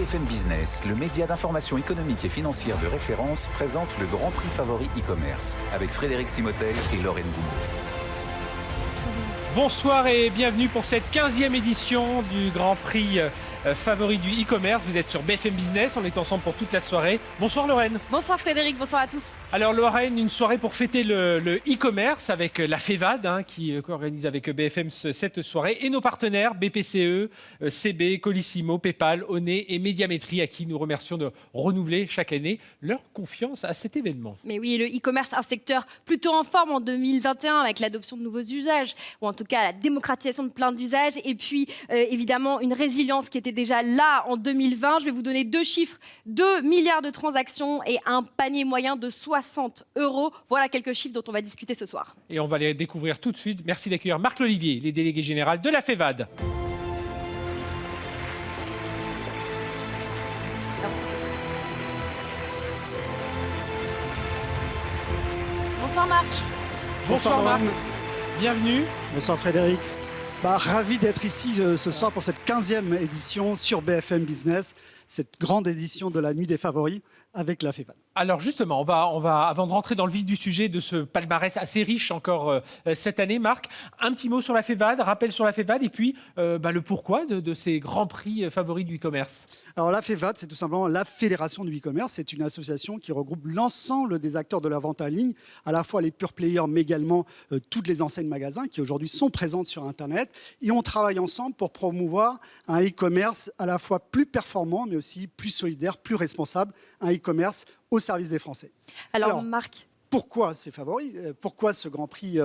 BFM Business, le média d'information économique et financière de référence, présente le Grand Prix Favori e-commerce avec Frédéric Simotel et Lorraine Goumeau. Bonsoir et bienvenue pour cette 15e édition du Grand Prix Favori du e-commerce. Vous êtes sur BFM Business, on est ensemble pour toute la soirée. Bonsoir Lorraine. Bonsoir Frédéric, bonsoir à tous. Alors Lorraine, une soirée pour fêter le e-commerce avec la FEVAD qui organise avec BFM cette soirée et nos partenaires BPCE, CB, Colissimo, Paypal, Onet et Médiamétrie à qui nous remercions de renouveler chaque année leur confiance à cet événement. Mais oui, le e-commerce, un secteur plutôt en forme en 2021 avec l'adoption de nouveaux usages ou en tout cas la démocratisation de plein d'usages et puis évidemment une résilience qui était déjà là en 2020. Je vais vous donner deux chiffres, 2 milliards de transactions et un panier moyen de 60 €. Voilà quelques chiffres dont on va discuter ce soir. Et on va les découvrir tout de suite. Merci d'accueillir Marc Lolivier, les délégués généraux de la FEVAD. Bonsoir Marc. Bonsoir Marc. Bienvenue. Bonsoir Frédéric. Ravi d'être ici ce soir pour cette 15e édition sur BFM Business, cette grande édition de la Nuit des Favoris avec la FEVAD. Alors justement, on va, avant de rentrer dans le vif du sujet de ce palmarès assez riche encore cette année, Marc, un petit mot sur la FEVAD, rappel sur la FEVAD et puis le pourquoi de ces grands prix favoris du e-commerce. Alors la FEVAD, c'est tout simplement la Fédération du e-commerce. C'est une association qui regroupe l'ensemble des acteurs de la vente en ligne, à la fois les pure players, mais également toutes les enseignes magasins qui aujourd'hui sont présentes sur Internet. Et on travaille ensemble pour promouvoir un e-commerce à la fois plus performant, mais aussi plus solidaire, plus responsable, un e-commerce au service des Français. Alors Marc, pourquoi ces favoris? Pourquoi ce Grand Prix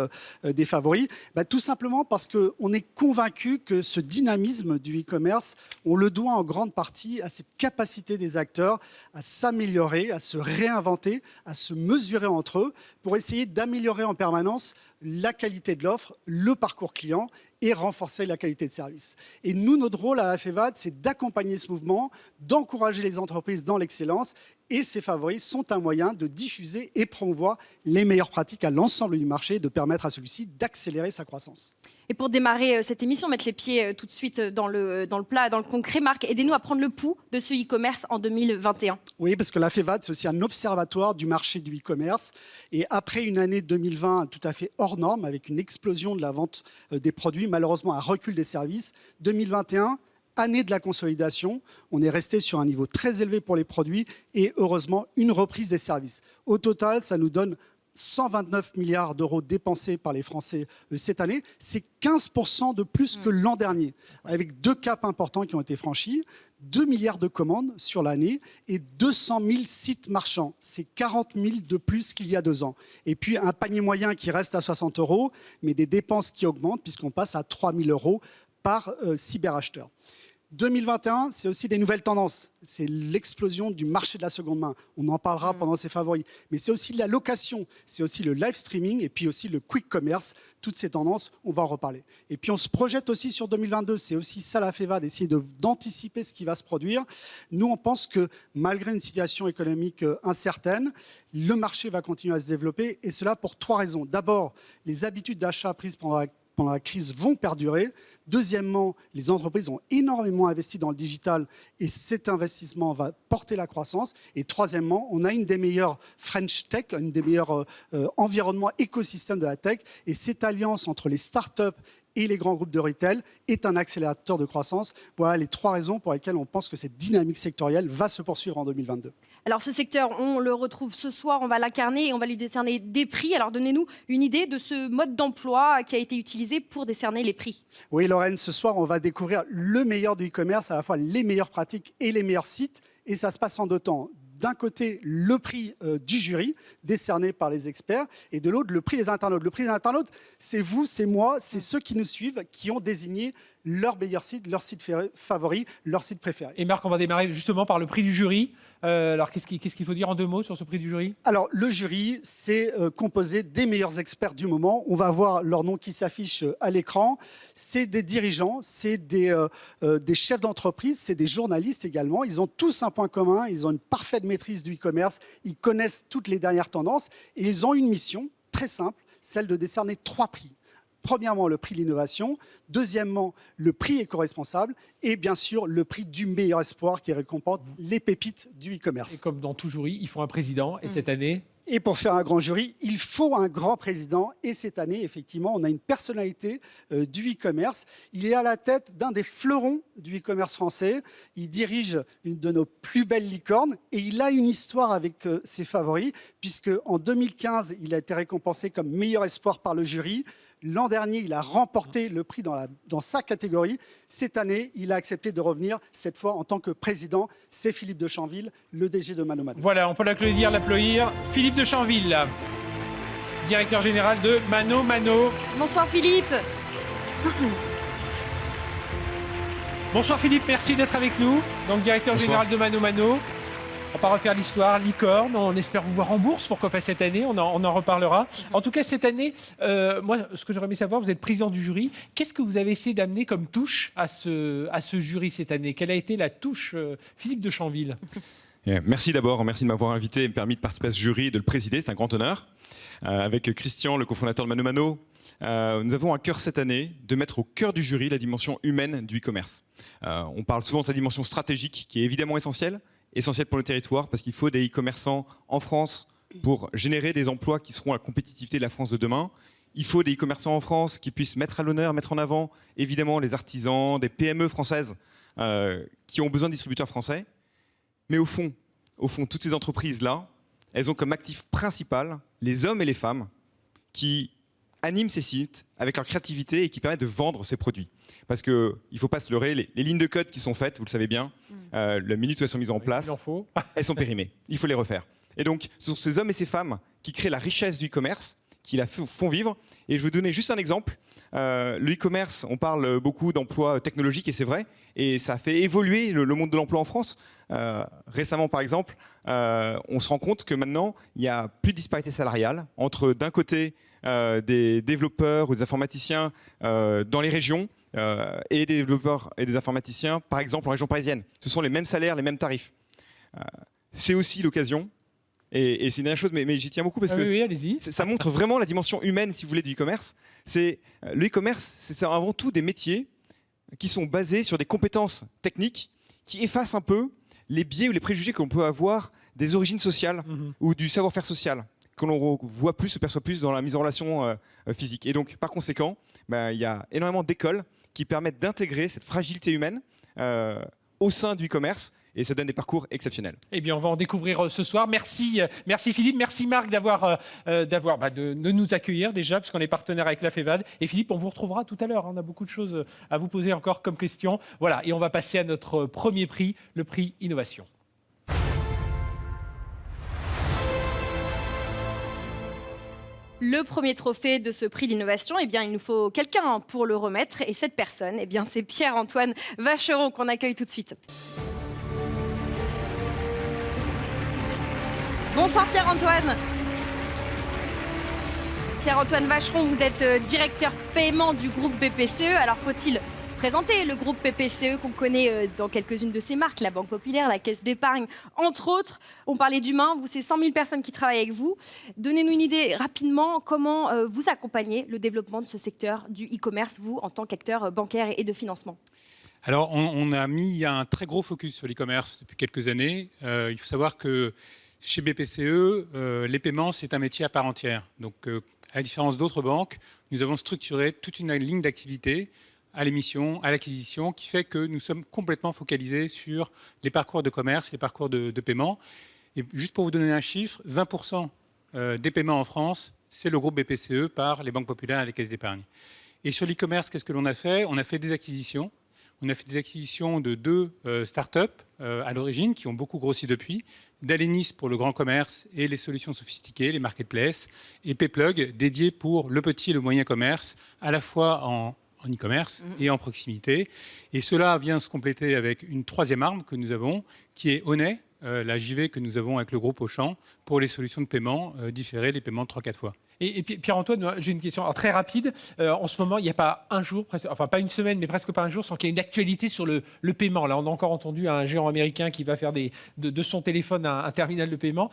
des favoris? Tout simplement parce qu'on est convaincu que ce dynamisme du e-commerce, on le doit en grande partie à cette capacité des acteurs à s'améliorer, à se réinventer, à se mesurer entre eux pour essayer d'améliorer en permanence la qualité de l'offre, le parcours client et renforcer la qualité de service. Et nous, notre rôle à la FEVAD, c'est d'accompagner ce mouvement, d'encourager les entreprises dans l'excellence. Et ces favoris sont un moyen de diffuser et promouvoir les meilleures pratiques à l'ensemble du marché, de permettre à celui-ci d'accélérer sa croissance. Et pour démarrer cette émission, mettre les pieds tout de suite dans le plat, dans le concret, Marc, aidez-nous à prendre le pouls de ce e-commerce en 2021. Oui, parce que la FEVAD, c'est aussi un observatoire du marché du e-commerce. Et après une année 2020 tout à fait hors norme, avec une explosion de la vente des produits, malheureusement un recul des services, 2021, année de la consolidation, on est resté sur un niveau très élevé pour les produits et heureusement une reprise des services. Au total, ça nous donne 129 milliards d'euros dépensés par les Français cette année. C'est 15% de plus que l'an dernier, avec deux caps importants qui ont été franchis. 2 milliards de commandes sur l'année et 200 000 sites marchands. C'est 40 000 de plus qu'il y a 2 ans. Et puis un panier moyen qui reste à 60 €, mais des dépenses qui augmentent puisqu'on passe à 3 000 € par cyberacheteur. 2021, c'est aussi des nouvelles tendances. C'est l'explosion du marché de la seconde main. On en parlera pendant ces favoris. Mais c'est aussi la location, c'est aussi le live streaming et puis aussi le quick commerce. Toutes ces tendances, on va en reparler. Et puis on se projette aussi sur 2022. C'est aussi ça la FEVAD, d'essayer d'anticiper ce qui va se produire. Nous, on pense que malgré une situation économique incertaine, le marché va continuer à se développer et cela pour 3 raisons. D'abord, les habitudes d'achat prises pendant la crise vont perdurer. Deuxièmement, les entreprises ont énormément investi dans le digital et cet investissement va porter la croissance. Et troisièmement, on a une des meilleures French Tech, une des meilleurs environnements écosystèmes de la tech. Et cette alliance entre les startups et les grands groupes de retail est un accélérateur de croissance. Voilà les 3 raisons pour lesquelles on pense que cette dynamique sectorielle va se poursuivre en 2022. Alors ce secteur, on le retrouve ce soir, on va l'incarner et on va lui décerner des prix. Alors donnez-nous une idée de ce mode d'emploi qui a été utilisé pour décerner les prix. Oui Lorraine, ce soir on va découvrir le meilleur du e-commerce, à la fois les meilleures pratiques et les meilleurs sites. Et ça se passe en 2 temps. D'un côté, le prix du jury, décerné par les experts, et de l'autre, le prix des internautes. Le prix des internautes, c'est vous, c'est moi, c'est ceux qui nous suivent, qui ont désigné leur meilleur site, leur site favori, leur site préféré. Et Marc, on va démarrer justement par le prix du jury. Alors, qu'est-ce qu'il faut dire en 2 mots sur ce prix du jury? Alors, le jury, c'est composé des meilleurs experts du moment. On va voir leur nom qui s'affiche à l'écran. C'est des dirigeants, c'est des chefs d'entreprise, c'est des journalistes également. Ils ont tous un point commun, ils ont une parfaite maîtrise du e-commerce, ils connaissent toutes les dernières tendances et ils ont une mission très simple, celle de décerner 3 prix. Premièrement, le prix de l'innovation. Deuxièmement, le prix éco-responsable. Et bien sûr, le prix du meilleur espoir qui récompense les pépites du e-commerce. Et comme dans tout jury, il faut un président. Et cette année, et pour faire un grand jury, il faut un grand président. Et cette année, effectivement, on a une personnalité du e-commerce. Il est à la tête d'un des fleurons du e-commerce français. Il dirige une de nos plus belles licornes. Et il a une histoire avec ses favoris, puisque en 2015, il a été récompensé comme meilleur espoir par le jury. L'an dernier, il a remporté le prix dans sa catégorie. Cette année, il a accepté de revenir, cette fois en tant que président. C'est Philippe de Chanville, le DG de Mano Mano. voilà, on peut l'applaudir. Philippe de Chanville, directeur général de Mano Mano. Bonsoir Philippe. Bonsoir Philippe, merci d'être avec nous. Donc directeur général de Mano Mano. On va pas refaire l'histoire, licorne, on espère vous voir en bourse, pourquoi pas cette année, on en reparlera. En tout cas, cette année, moi, ce que j'aurais aimé savoir, vous êtes président du jury, qu'est-ce que vous avez essayé d'amener comme touche à ce jury cette année? Quelle a été la touche, Philippe de Chanville? Merci d'abord, merci de m'avoir invité et me permis de participer à ce jury et de le présider, c'est un grand honneur. Avec Christian, le cofondateur de Mano Mano, nous avons à cœur cette année de mettre au cœur du jury la dimension humaine du e-commerce. On parle souvent de sa dimension stratégique qui est évidemment essentielle pour le territoire parce qu'il faut des e-commerçants en France pour générer des emplois qui seront la compétitivité de la France de demain. Il faut des e-commerçants en France qui puissent mettre à l'honneur, mettre en avant évidemment les artisans, des PME françaises qui ont besoin de distributeurs français. Mais au fond, toutes ces entreprises-là, elles ont comme actif principal les hommes et les femmes qui animent ces sites avec leur créativité et qui permettent de vendre ces produits. Parce qu'il ne faut pas se leurrer, les lignes de code qui sont faites, vous le savez bien, la minute où elles sont mises en place, elles sont périmées. Il faut les refaire. Et donc, ce sont ces hommes et ces femmes qui créent la richesse du e-commerce, qui la font vivre. Et je vais vous donner juste un exemple. Le e-commerce, on parle beaucoup d'emplois technologiques, et c'est vrai, et ça a fait évoluer le monde de l'emploi en France. Récemment, par exemple, on se rend compte que maintenant, il n'y a plus de disparité salariale entre, d'un côté, des développeurs ou des informaticiens dans les régions et des développeurs et des informaticiens, par exemple, en région parisienne. Ce sont les mêmes salaires, les mêmes tarifs. C'est aussi l'occasion, et c'est une dernière chose, mais j'y tiens beaucoup parce que allez-y. Ça montre vraiment la dimension humaine, si vous voulez, du e-commerce. Le e-commerce, c'est avant tout des métiers qui sont basés sur des compétences techniques qui effacent un peu les biais ou les préjugés que l'on peut avoir des origines sociales ou du savoir-faire social, que l'on voit plus, se perçoit plus dans la mise en relation physique. Et donc, par conséquent, il y a énormément d'écoles qui permettent d'intégrer cette fragilité humaine au sein du e-commerce. Et ça donne des parcours exceptionnels. Eh bien, on va en découvrir ce soir. Merci Philippe, merci Marc de nous accueillir déjà, puisqu'on est partenaire avec la FEVAD. Et Philippe, on vous retrouvera tout à l'heure. On a beaucoup de choses à vous poser encore comme questions. Voilà, et on va passer à notre premier prix, le prix Innovation. Le premier trophée de ce prix d'innovation, eh bien, il nous faut quelqu'un pour le remettre. Et cette personne, eh bien, c'est Pierre-Antoine Vacheron qu'on accueille tout de suite. Bonsoir Pierre-Antoine. Pierre-Antoine Vacheron, vous êtes directeur paiement du groupe BPCE. Alors faut-il présenter le groupe BPCE qu'on connaît dans quelques-unes de ses marques, la Banque Populaire, la Caisse d'Épargne, entre autres. On parlait d'humains, vous, c'est 100 000 personnes qui travaillent avec vous. Donnez-nous une idée rapidement comment vous accompagnez le développement de ce secteur du e-commerce, vous, en tant qu'acteur bancaire et de financement. Alors on a mis un très gros focus sur l'e-commerce depuis quelques années. Il faut savoir que chez BPCE, les paiements, c'est un métier à part entière. Donc, à la différence d'autres banques, nous avons structuré toute une ligne d'activité à l'émission, à l'acquisition, qui fait que nous sommes complètement focalisés sur les parcours de commerce, les parcours de paiement. Et juste pour vous donner un chiffre, 20% des paiements en France, c'est le groupe BPCE par les banques populaires et les caisses d'épargne. Et sur l'e-commerce, qu'est-ce que l'on a fait? On a fait des acquisitions. On a fait des acquisitions de 2 startups à l'origine, qui ont beaucoup grossi depuis. D'Alenis pour le grand commerce et les solutions sophistiquées, les marketplaces, et Payplug dédié pour le petit et le moyen commerce, à la fois en e-commerce et en proximité. Et cela vient se compléter avec une troisième arme que nous avons, qui est Honnet, la JV que nous avons avec le groupe Auchan, pour les solutions de paiement différées, les paiements de 3-4 fois. Et Pierre-Antoine, j'ai une question très rapide. En ce moment, il n'y a pas un jour, enfin pas une semaine, mais presque pas un jour, sans qu'il y ait une actualité sur le paiement. Là, on a encore entendu un géant américain qui va faire de son téléphone un terminal de paiement.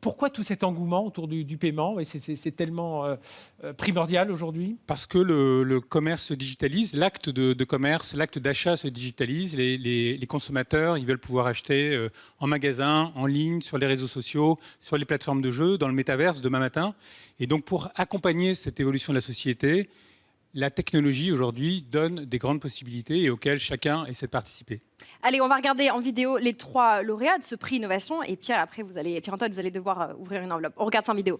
Pourquoi tout cet engouement autour du paiement? Et c'est tellement primordial aujourd'hui. Parce que le commerce se digitalise, l'acte de commerce, l'acte d'achat se digitalise. Les consommateurs, ils veulent pouvoir acheter en magasin, en ligne, sur les réseaux sociaux, sur les plateformes de jeux, dans le métaverse demain matin. Et donc pour accompagner cette évolution de la société, la technologie aujourd'hui donne des grandes possibilités et auxquelles chacun essaie de participer. Allez, on va regarder en vidéo les 3 lauréats de ce prix Innovation. Et Pierre, après, Pierre-Antoine, vous allez devoir ouvrir une enveloppe. On regarde ça en vidéo.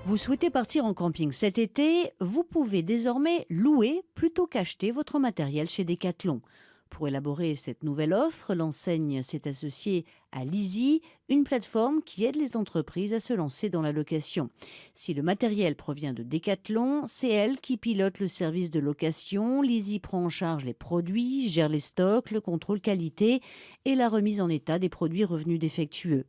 Vous souhaitez partir en camping cet été? Vous pouvez désormais louer plutôt qu'acheter votre matériel chez Decathlon. Pour élaborer cette nouvelle offre, l'enseigne s'est associée à Leasy, une plateforme qui aide les entreprises à se lancer dans la location. Si le matériel provient de Decathlon, c'est elle qui pilote le service de location. Leasy prend en charge les produits, gère les stocks, le contrôle qualité et la remise en état des produits revenus défectueux.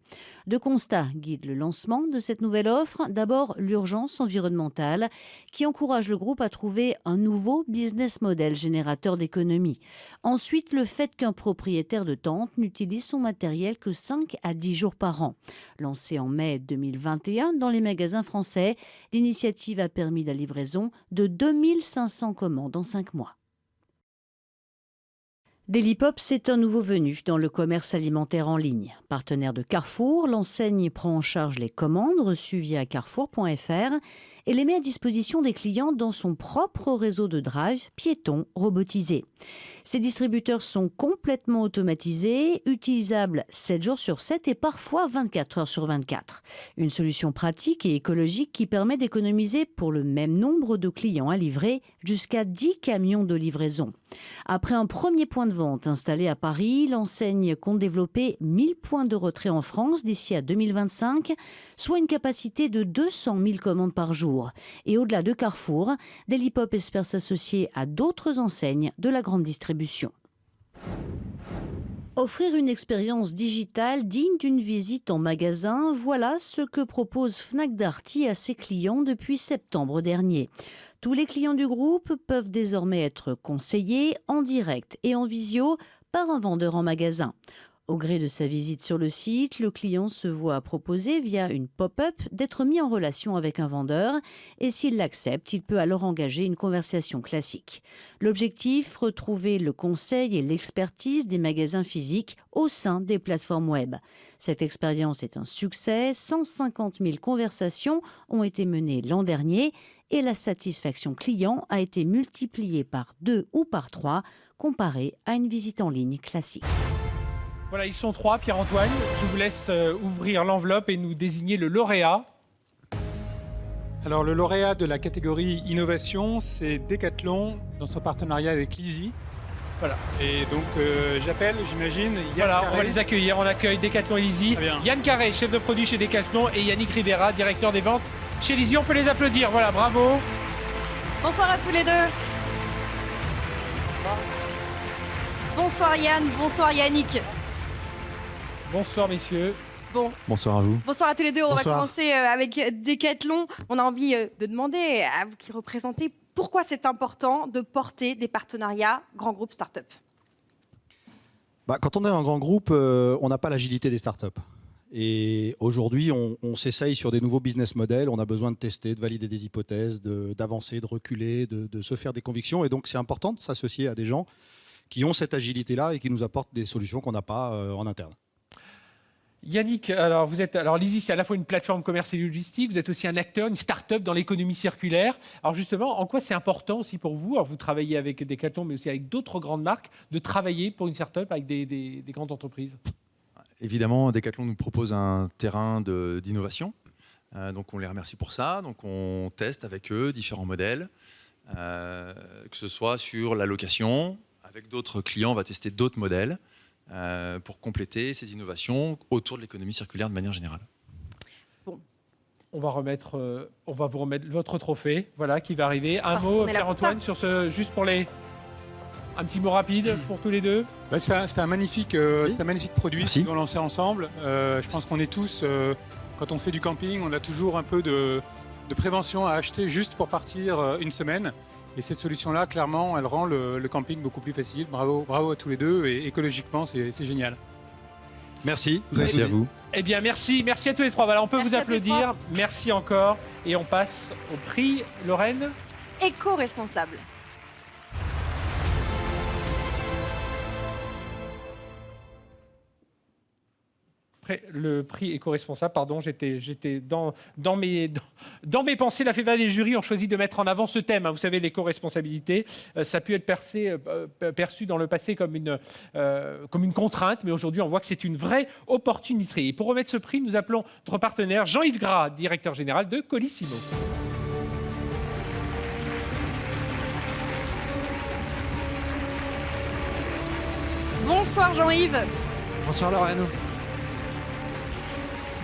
Deux constats guident le lancement de cette nouvelle offre. D'abord, l'urgence environnementale qui encourage le groupe à trouver un nouveau business model générateur d'économies. Ensuite, le fait qu'un propriétaire de tente n'utilise son matériel que 5 à 10 jours par an. Lancée en mai 2021 dans les magasins français, l'initiative a permis la livraison de 2500 commandes en 5 mois. Dailypop, c'est un nouveau venu dans le commerce alimentaire en ligne. Partenaire de Carrefour, l'enseigne prend en charge les commandes reçues via carrefour.fr et les met à disposition des clients dans son propre réseau de drive piéton robotisé. Ces distributeurs sont complètement automatisés, utilisables 7 jours sur 7 et parfois 24 heures sur 24. Une solution pratique et écologique qui permet d'économiser pour le même nombre de clients à livrer jusqu'à 10 camions de livraison. Après un premier point de vente installé à Paris, l'enseigne compte développer 1000 points de retrait en France d'ici à 2025, soit une capacité de 200 000 commandes par jour. Et au-delà de Carrefour, Dailypop espère s'associer à d'autres enseignes de la grande distribution. Offrir une expérience digitale digne d'une visite en magasin, voilà ce que propose Fnac Darty à ses clients depuis septembre dernier. Tous les clients du groupe peuvent désormais être conseillés en direct et en visio par un vendeur en magasin. Au gré de sa visite sur le site, le client se voit proposer via une pop-up d'être mis en relation avec un vendeur et s'il l'accepte, il peut alors engager une conversation classique. L'objectif, retrouver le conseil et l'expertise des magasins physiques au sein des plateformes web. Cette expérience est un succès, 150 000 conversations ont été menées l'an dernier et la satisfaction client a été multipliée par 2 ou par 3 comparée à une visite en ligne classique. Voilà, ils sont 3, Pierre-Antoine. Je vous laisse ouvrir l'enveloppe et nous désigner le lauréat. Alors le lauréat de la catégorie innovation, c'est Decathlon dans son partenariat avec Leasy. Voilà. Et donc j'appelle, j'imagine, Yann Voilà, Carré. on va les accueillir. On accueille Decathlon et Leasy. Très bien. Yann Carré, chef de produit chez Decathlon, et Yannick Rivera, directeur des ventes chez Leasy. On peut les applaudir. Voilà, bravo. Bonsoir à tous les deux. Bonsoir Yann, bonsoir Yannick. Bonsoir, messieurs. Bon, Bonsoir à vous. bonsoir à tous les deux. On va Bonsoir. commencer avec Decathlon. On a envie de demander à vous qui représentez pourquoi c'est important de porter des partenariats grands groupes start-up. Quand on est un grand groupe, on n'a pas l'agilité des startups. Et aujourd'hui, on s'essaye sur des nouveaux business models. On a besoin de tester, de valider des hypothèses, d'avancer, de reculer, de se faire des convictions. Et donc, c'est important de s'associer à des gens qui ont cette agilité-là et qui nous apportent des solutions qu'on n'a pas en interne. Yannick, alors Leasy, c'est à la fois une plateforme commerciale et logistique, vous êtes aussi un acteur, une start-up dans l'économie circulaire. Alors justement, en quoi c'est important aussi pour vous, alors vous travaillez avec Decathlon, mais aussi avec d'autres grandes marques, de travailler pour une start-up avec des grandes entreprises? Évidemment, Decathlon nous propose un terrain d'innovation, donc on les remercie pour ça. Donc on teste avec eux différents modèles, que ce soit sur la location, avec d'autres clients, on va tester d'autres modèles. Pour compléter ces innovations autour de l'économie circulaire de manière générale. Bon. On va vous remettre votre trophée, voilà, qui va arriver. Un Parce mot, qu'on est là pour Pierre-Antoine, sur ce, juste pour un petit mot rapide pour tous les deux. C'est un magnifique produit Merci. qu'ils ont lancé ensemble. Je pense qu'on est tous, quand on fait du camping, on a toujours un peu de prévention à acheter juste pour partir une semaine. Et cette solution-là, clairement, elle rend le camping beaucoup plus facile. Bravo à tous les deux. Et écologiquement, c'est génial. Merci. Merci à vous. Eh bien, merci à tous les trois. Voilà, on peut Merci vous à tous les applaudir. Merci encore. Et on passe au prix, Lorraine. Éco-responsable. Le prix éco-responsable, pardon, j'étais dans mes pensées. La FEVA des jurys ont choisi de mettre en avant ce thème. Vous savez, l'éco-responsabilité, ça a pu être perçu dans le passé comme une contrainte, mais aujourd'hui, on voit que c'est une vraie opportunité. Et pour remettre ce prix, nous appelons notre partenaire Jean-Yves Gras, directeur général de Colissimo. Bonsoir Jean-Yves. Bonsoir Lorraine.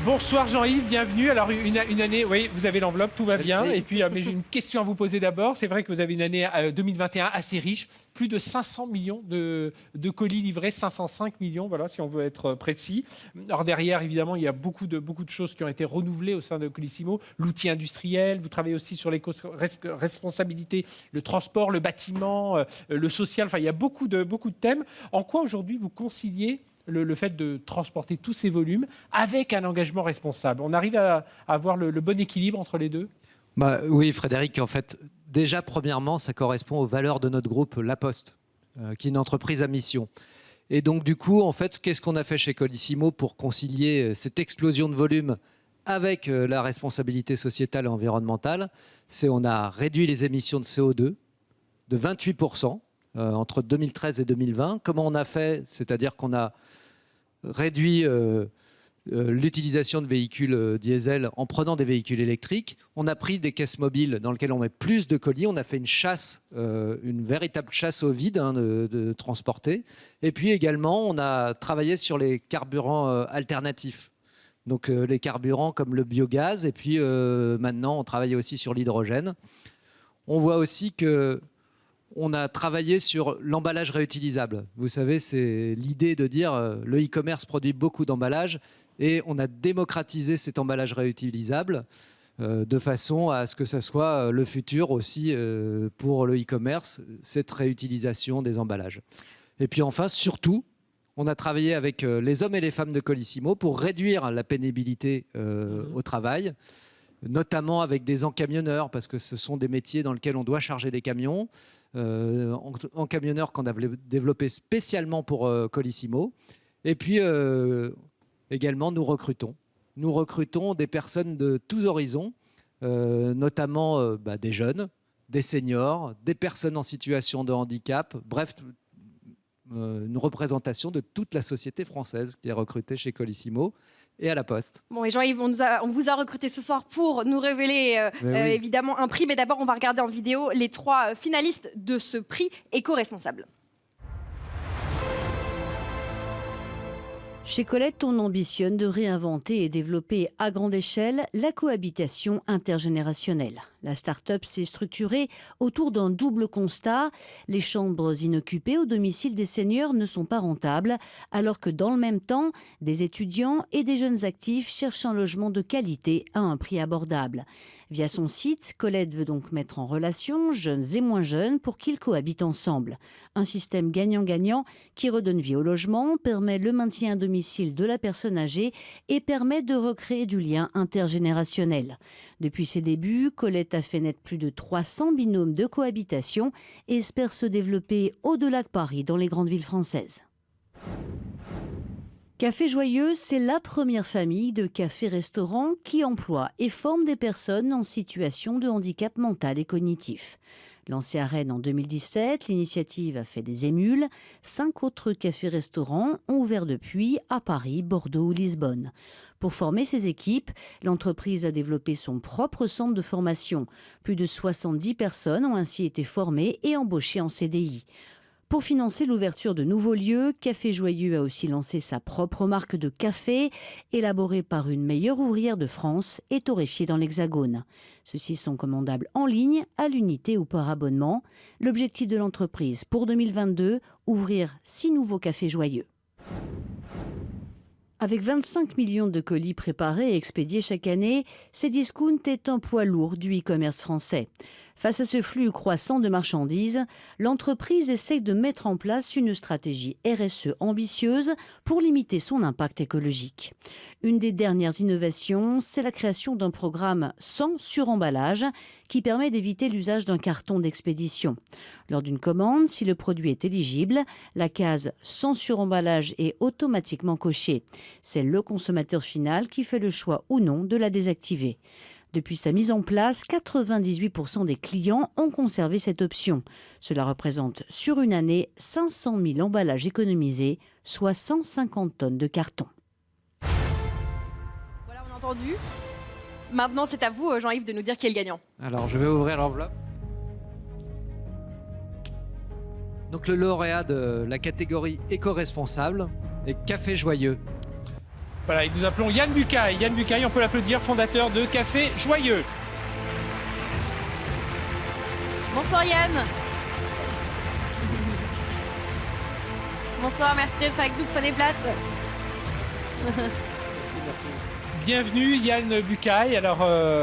Bonsoir Jean-Yves, bienvenue. Alors une année, oui, vous avez l'enveloppe, tout va bien. Oui. Et puis mais j'ai une question à vous poser d'abord. C'est vrai que vous avez une année 2021 assez riche, plus de 500 millions de colis livrés, 505 millions, voilà, si on veut être précis. Alors derrière, évidemment, il y a beaucoup de choses qui ont été renouvelées au sein de Colissimo. L'outil industriel, vous travaillez aussi sur l'éco-responsabilité, le transport, le bâtiment, le social. Enfin, il y a beaucoup de thèmes. En quoi aujourd'hui vous conciliez le fait de transporter tous ces volumes avec un engagement responsable? On arrive à avoir le bon équilibre entre les deux? Oui, Frédéric, en fait, déjà, premièrement, ça correspond aux valeurs de notre groupe La Poste, qui est une entreprise à mission. Et donc, du coup, en fait, qu'est-ce qu'on a fait chez Colissimo pour concilier cette explosion de volume avec la responsabilité sociétale et environnementale? C'est on a réduit les émissions de CO2 de 28% entre 2013 et 2020. Comment on a fait? C'est-à-dire qu'on a réduit l'utilisation de véhicules diesel en prenant des véhicules électriques. On a pris des caisses mobiles dans lesquelles on met plus de colis. On a fait une chasse, une véritable chasse au vide de transporter. Et puis également, on a travaillé sur les carburants alternatifs. Donc les carburants comme le biogaz. Et puis maintenant, on travaille aussi sur l'hydrogène. On voit aussi que on a travaillé sur l'emballage réutilisable. Vous savez, c'est l'idée de dire le e-commerce produit beaucoup d'emballages et on a démocratisé cet emballage réutilisable de façon à ce que ça soit le futur aussi pour le e-commerce, cette réutilisation des emballages. Et puis enfin, surtout, on a travaillé avec les hommes et les femmes de Colissimo pour réduire la pénibilité au travail, notamment avec des encamionneurs, parce que ce sont des métiers dans lesquels on doit charger des camions. Encamionneurs qu'on a développé spécialement pour Colissimo. Et puis également, nous recrutons des personnes de tous horizons, notamment des jeunes, des seniors, des personnes en situation de handicap, bref, une représentation de toute la société française qui est recrutée chez Colissimo et à la Poste. Bon, et Jean-Yves, on vous a recruté ce soir pour nous révéler évidemment un prix, mais d'abord on va regarder en vidéo les 3 finalistes de ce prix éco-responsable. Chez Colette, on ambitionne de réinventer et développer à grande échelle la cohabitation intergénérationnelle. La start-up s'est structurée autour d'un double constat. Les chambres inoccupées au domicile des seniors ne sont pas rentables, alors que dans le même temps, des étudiants et des jeunes actifs cherchent un logement de qualité à un prix abordable. Via son site, Colette veut donc mettre en relation jeunes et moins jeunes pour qu'ils cohabitent ensemble. Un système gagnant-gagnant qui redonne vie au logement, permet le maintien à domicile de la personne âgée et permet de recréer du lien intergénérationnel. Depuis ses débuts, Colette a fait naître plus de 300 binômes de cohabitation et espère se développer au-delà de Paris dans les grandes villes françaises. Café Joyeux, c'est la première famille de cafés-restaurants qui emploie et forme des personnes en situation de handicap mental et cognitif. Lancée à Rennes en 2017, l'initiative a fait des émules. 5 autres cafés-restaurants ont ouvert depuis à Paris, Bordeaux ou Lisbonne. Pour former ces équipes, l'entreprise a développé son propre centre de formation. Plus de 70 personnes ont ainsi été formées et embauchées en CDI. Pour financer l'ouverture de nouveaux lieux, Café Joyeux a aussi lancé sa propre marque de café, élaborée par une meilleure ouvrière de France et torréfiée dans l'Hexagone. Ceux-ci sont commandables en ligne, à l'unité ou par abonnement. L'objectif de l'entreprise pour 2022, ouvrir 6 nouveaux Cafés Joyeux. Avec 25 millions de colis préparés et expédiés chaque année, Cdiscount est un poids lourd du e-commerce français. Face à ce flux croissant de marchandises, l'entreprise essaye de mettre en place une stratégie RSE ambitieuse pour limiter son impact écologique. Une des dernières innovations, c'est la création d'un programme sans suremballage qui permet d'éviter l'usage d'un carton d'expédition. Lors d'une commande, si le produit est éligible, la case sans suremballage est automatiquement cochée. C'est le consommateur final qui fait le choix ou non de la désactiver. Depuis sa mise en place, 98% des clients ont conservé cette option. Cela représente sur une année 500 000 emballages économisés, soit 150 tonnes de carton. Voilà, on a entendu. Maintenant, c'est à vous, Jean-Yves, de nous dire qui est le gagnant. Alors, je vais ouvrir l'enveloppe. Donc, le lauréat de la catégorie éco-responsable est Café Joyeux. Voilà, et nous appelons Yann Bucaille. Yann Bucaille, on peut l'applaudir, fondateur de Café Joyeux. Bonsoir Yann. Bonsoir, merci d'être avec nous, prenez place. Bienvenue Yann Bucaille. Alors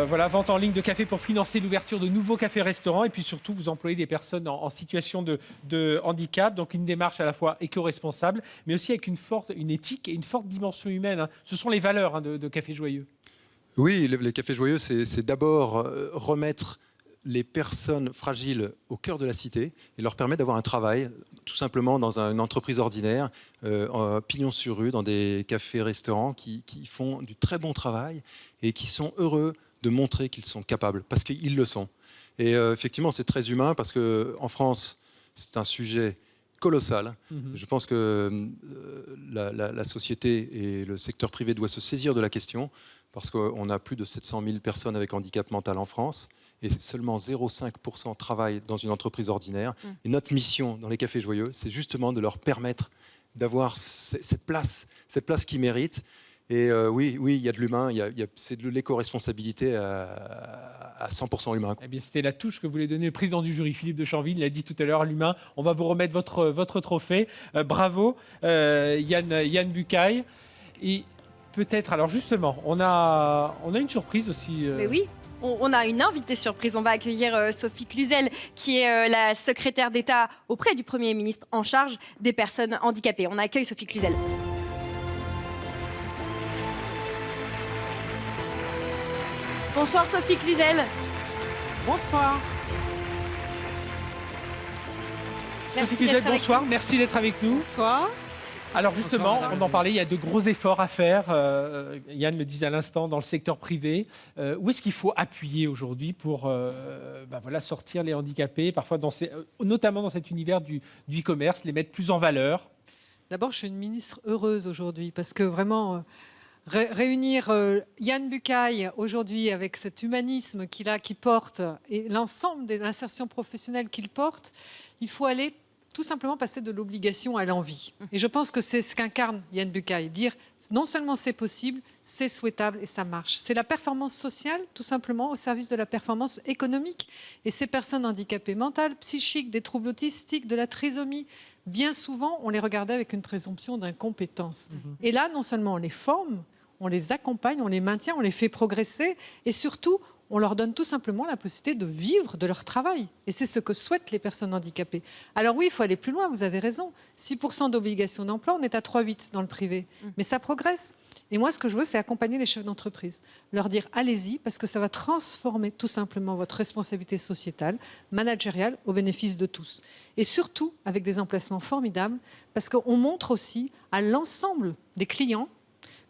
voilà, vente en ligne de café pour financer l'ouverture de nouveaux cafés-restaurants et puis surtout vous employez des personnes en situation de handicap, donc une démarche à la fois éco-responsable mais aussi avec une éthique et une forte dimension humaine. Ce sont les valeurs de Café Joyeux. Oui, les cafés joyeux, c'est d'abord remettre les personnes fragiles au cœur de la cité et leur permettre d'avoir un travail, tout simplement dans une entreprise ordinaire, pignon sur rue, dans des cafés-restaurants qui font du très bon travail et qui sont heureux de montrer qu'ils sont capables, parce qu'ils le sont. Et effectivement, c'est très humain, parce qu'en France, c'est un sujet colossal. Je pense que la société et le secteur privé doivent se saisir de la question, parce qu'on a plus de 700 000 personnes avec handicap mental en France, et seulement 0,5% travaillent dans une entreprise ordinaire. Et notre mission dans les cafés joyeux, c'est justement de leur permettre d'avoir cette place qu'ils méritent. Et oui, il y a de l'humain, c'est de l'éco-responsabilité à 100% humain. Eh bien, c'était la touche que voulait donner le président du jury, Philippe de Chanville. Il l'a dit tout à l'heure, l'humain. On va vous remettre votre trophée. Bravo, Yann Bucaille. Et peut-être, alors justement, on a une surprise aussi. Mais oui. On a une invitée surprise. On va accueillir Sophie Cluzel, qui est la secrétaire d'État auprès du Premier ministre en charge des personnes handicapées. On accueille Sophie Cluzel. Bonsoir Sophie Cluzel. Bonsoir. Sophie Cluzel, bonsoir. Merci d'être avec nous. Bonsoir. Alors justement, on en parlait, il y a de gros efforts à faire. Yann le disait à l'instant, dans le secteur privé. Où est-ce qu'il faut appuyer aujourd'hui pour sortir les handicapés, parfois notamment dans cet univers du e-commerce, les mettre plus en valeur? D'abord, je suis une ministre heureuse aujourd'hui parce que vraiment, réunir Yann Bucaille aujourd'hui avec cet humanisme qu'il porte et l'ensemble de l'insertion professionnelle qu'il porte, il faut aller tout simplement passer de l'obligation à l'envie. Et je pense que c'est ce qu'incarne Yann Bucaille, dire non seulement c'est possible, c'est souhaitable et ça marche. C'est la performance sociale, tout simplement, au service de la performance économique. Et ces personnes handicapées mentales, psychiques, des troubles autistiques, de la trisomie, bien souvent, on les regardait avec une présomption d'incompétence. Et là, non seulement on les forme, on les accompagne, on les maintient, on les fait progresser et surtout, on leur donne tout simplement la possibilité de vivre de leur travail. Et c'est ce que souhaitent les personnes handicapées. Alors oui, il faut aller plus loin, vous avez raison. 6% d'obligation d'emploi, on est à 3,8 dans le privé. Mais ça progresse. Et moi, ce que je veux, c'est accompagner les chefs d'entreprise. Leur dire, allez-y, parce que ça va transformer tout simplement votre responsabilité sociétale, managériale, au bénéfice de tous. Et surtout, avec des emplacements formidables, parce qu'on montre aussi à l'ensemble des clients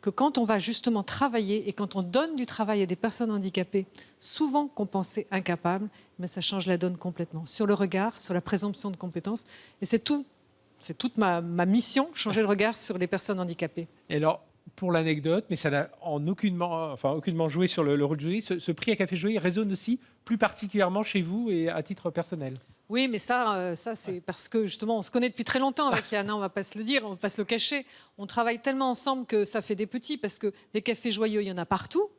que quand on va justement travailler et quand on donne du travail à des personnes handicapées, souvent qu'on pensait incapables, mais ça change la donne complètement. Sur le regard, sur la présomption de compétences. Et c'est toute ma mission, changer le regard sur les personnes handicapées. Et alors, pour l'anecdote, mais ça n'a aucunement joué sur le rôle de jury, ce prix à Café Joyeux résonne aussi plus particulièrement chez vous et à titre personnel. Oui, mais ça c'est parce que justement, on se connaît depuis très longtemps avec Yann, on ne va pas se le dire, on ne va pas se le cacher. On travaille tellement ensemble que ça fait des petits, parce que des cafés joyeux, il y en a partout,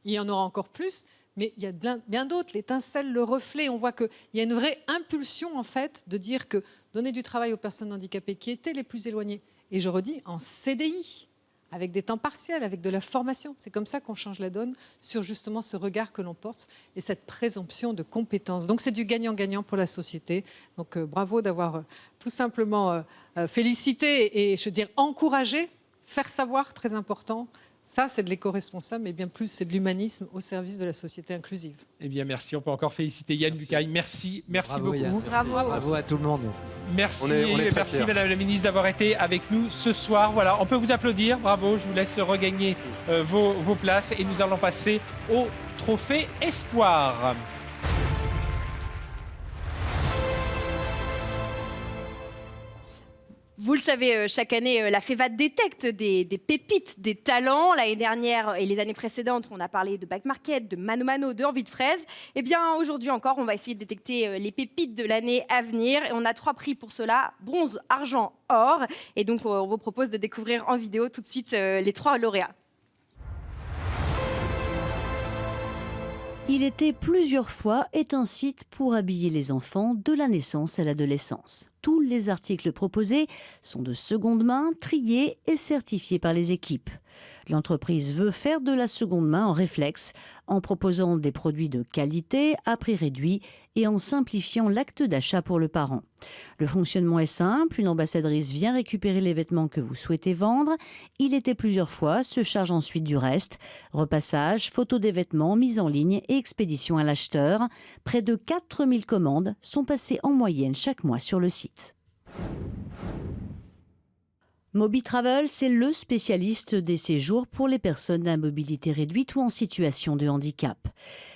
il y en aura encore plus, mais il y a bien d'autres, l'étincelle, le reflet. On voit qu'il y a une vraie impulsion, en fait, de dire que donner du travail aux personnes handicapées qui étaient les plus éloignées, et je redis, en CDI, avec des temps partiels, avec de la formation. C'est comme ça qu'on change la donne sur justement ce regard que l'on porte et cette présomption de compétences. Donc c'est du gagnant-gagnant pour la société. Donc bravo d'avoir tout simplement félicité et je veux dire encouragé, faire savoir, très important. Ça, c'est de l'éco-responsable, mais bien plus, c'est de l'humanisme au service de la société inclusive. Eh bien, merci. On peut encore féliciter Yann Bucaille. Merci Bravo, beaucoup. Yann. Bravo À tout le monde. Merci, On est très merci fiers. Madame la Ministre d'avoir été avec nous ce soir. Voilà, on peut vous applaudir. Bravo. Je vous laisse regagner vos places et nous allons passer au trophée Espoir. Vous le savez, chaque année, la FEVA détecte des pépites, des talents. L'année dernière et les années précédentes, on a parlé de Back Market, de Mano Mano, de Envie de fraise. Eh bien, aujourd'hui encore, on va essayer de détecter les pépites de l'année à venir. Et on a 3 prix pour cela, bronze, argent, or. Et donc, on vous propose de découvrir en vidéo tout de suite les 3 lauréats. Il était plusieurs fois est un site pour habiller les enfants de la naissance à l'adolescence. Tous les articles proposés sont de seconde main, triés et certifiés par les équipes. L'entreprise veut faire de la seconde main en réflexe, en proposant des produits de qualité à prix réduit et en simplifiant l'acte d'achat pour le parent. Le fonctionnement est simple, une ambassadrice vient récupérer les vêtements que vous souhaitez vendre, il était plusieurs fois, se charge ensuite du reste. Repassage, photo des vêtements, mise en ligne et expédition à l'acheteur. Près de 4000 commandes sont passées en moyenne chaque mois sur le site. Mobitravel, c'est le spécialiste des séjours pour les personnes à mobilité réduite ou en situation de handicap.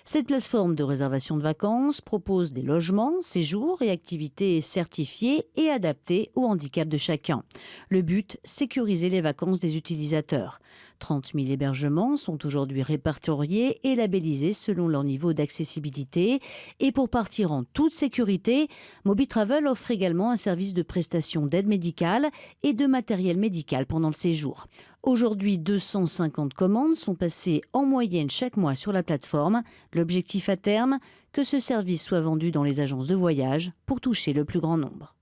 Cette plateforme de réservation de vacances propose des logements, séjours et activités certifiés et adaptés au handicap de chacun. Le but, sécuriser les vacances des utilisateurs. 30 000 hébergements sont aujourd'hui répertoriés et labellisés selon leur niveau d'accessibilité. Et pour partir en toute sécurité, Mobitravel offre également un service de prestation d'aide médicale et de matériel médical pendant le séjour. Aujourd'hui, 250 commandes sont passées en moyenne chaque mois sur la plateforme. L'objectif à terme, que ce service soit vendu dans les agences de voyage pour toucher le plus grand nombre.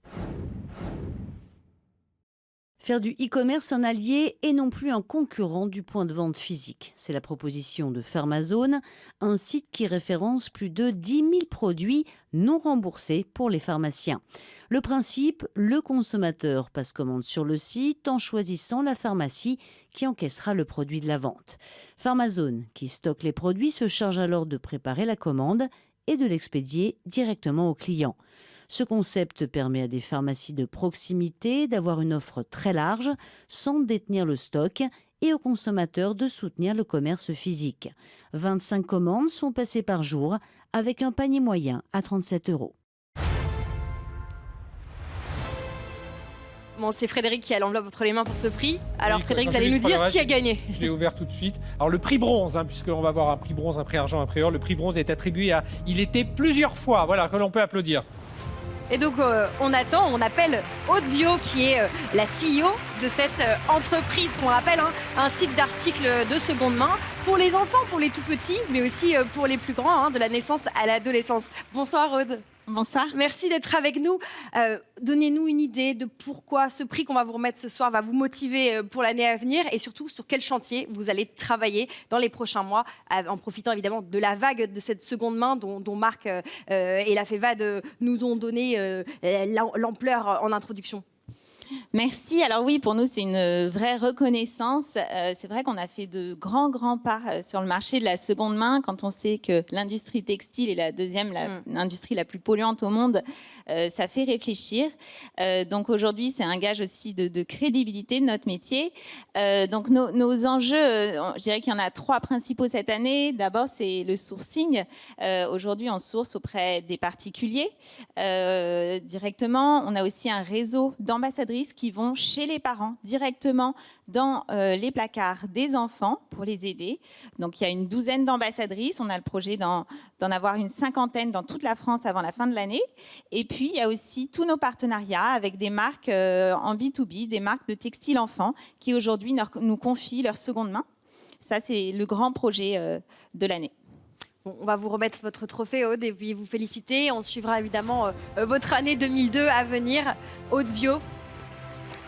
Faire du e-commerce un allié et non plus un concurrent du point de vente physique. C'est la proposition de Pharmazone, un site qui référence plus de 10 000 produits non remboursés pour les pharmaciens. Le principe, le consommateur passe commande sur le site en choisissant la pharmacie qui encaissera le produit de la vente. Pharmazone, qui stocke les produits, se charge alors de préparer la commande et de l'expédier directement au client. Ce concept permet à des pharmacies de proximité d'avoir une offre très large sans détenir le stock et aux consommateurs de soutenir le commerce physique. 25 commandes sont passées par jour avec un panier moyen à 37 €. Bon, c'est Frédéric qui a l'enveloppe entre les mains pour ce prix. Alors Oui, Frédéric, quand vous allez j'ai nous vu le dire palmarès, qui a gagné. Je l'ai ouvert tout de suite. Alors le prix bronze, puisqu'on va avoir un prix bronze, un prix argent, un prix or. Le prix bronze est attribué à Il était plusieurs fois, voilà, que l'on peut applaudir. Et donc on attend, on appelle Audio qui est la CEO de cette entreprise, qu'on rappelle, un site d'articles de seconde main pour les enfants, pour les tout petits, mais aussi pour les plus grands, de la naissance à l'adolescence. Bonsoir Aude. Bonsoir. Merci d'être avec nous. Donnez-nous une idée de pourquoi ce prix qu'on va vous remettre ce soir va vous motiver pour l'année à venir et surtout sur quel chantier vous allez travailler dans les prochains mois en profitant évidemment de la vague de cette seconde main dont Marc et la FEVAD nous ont donné l'ampleur en introduction. Merci. Alors oui, pour nous, c'est une vraie reconnaissance. C'est vrai qu'on a fait de grands pas sur le marché de la seconde main quand on sait que l'industrie textile est la deuxième industrie la plus polluante au monde. Ça fait réfléchir. Donc aujourd'hui, c'est un gage aussi de crédibilité de notre métier. Donc nos enjeux, je dirais qu'il y en a 3 principaux cette année. D'abord, c'est le sourcing. Aujourd'hui, on source auprès des particuliers directement. On a aussi un réseau d'ambassadrices qui vont chez les parents directement dans les placards des enfants pour les aider. Donc il y a une 12aine d'ambassadrices. On a le projet d'en avoir une 50aine dans toute la France avant la fin de l'année. Et puis il y a aussi tous nos partenariats avec des marques en B2B, des marques de textiles enfants qui aujourd'hui nous confient leur seconde main. Ça, c'est le grand projet de l'année. On va vous remettre votre trophée, Aude, et puis vous féliciter. On suivra évidemment votre année 2002 à venir. Aude Viau,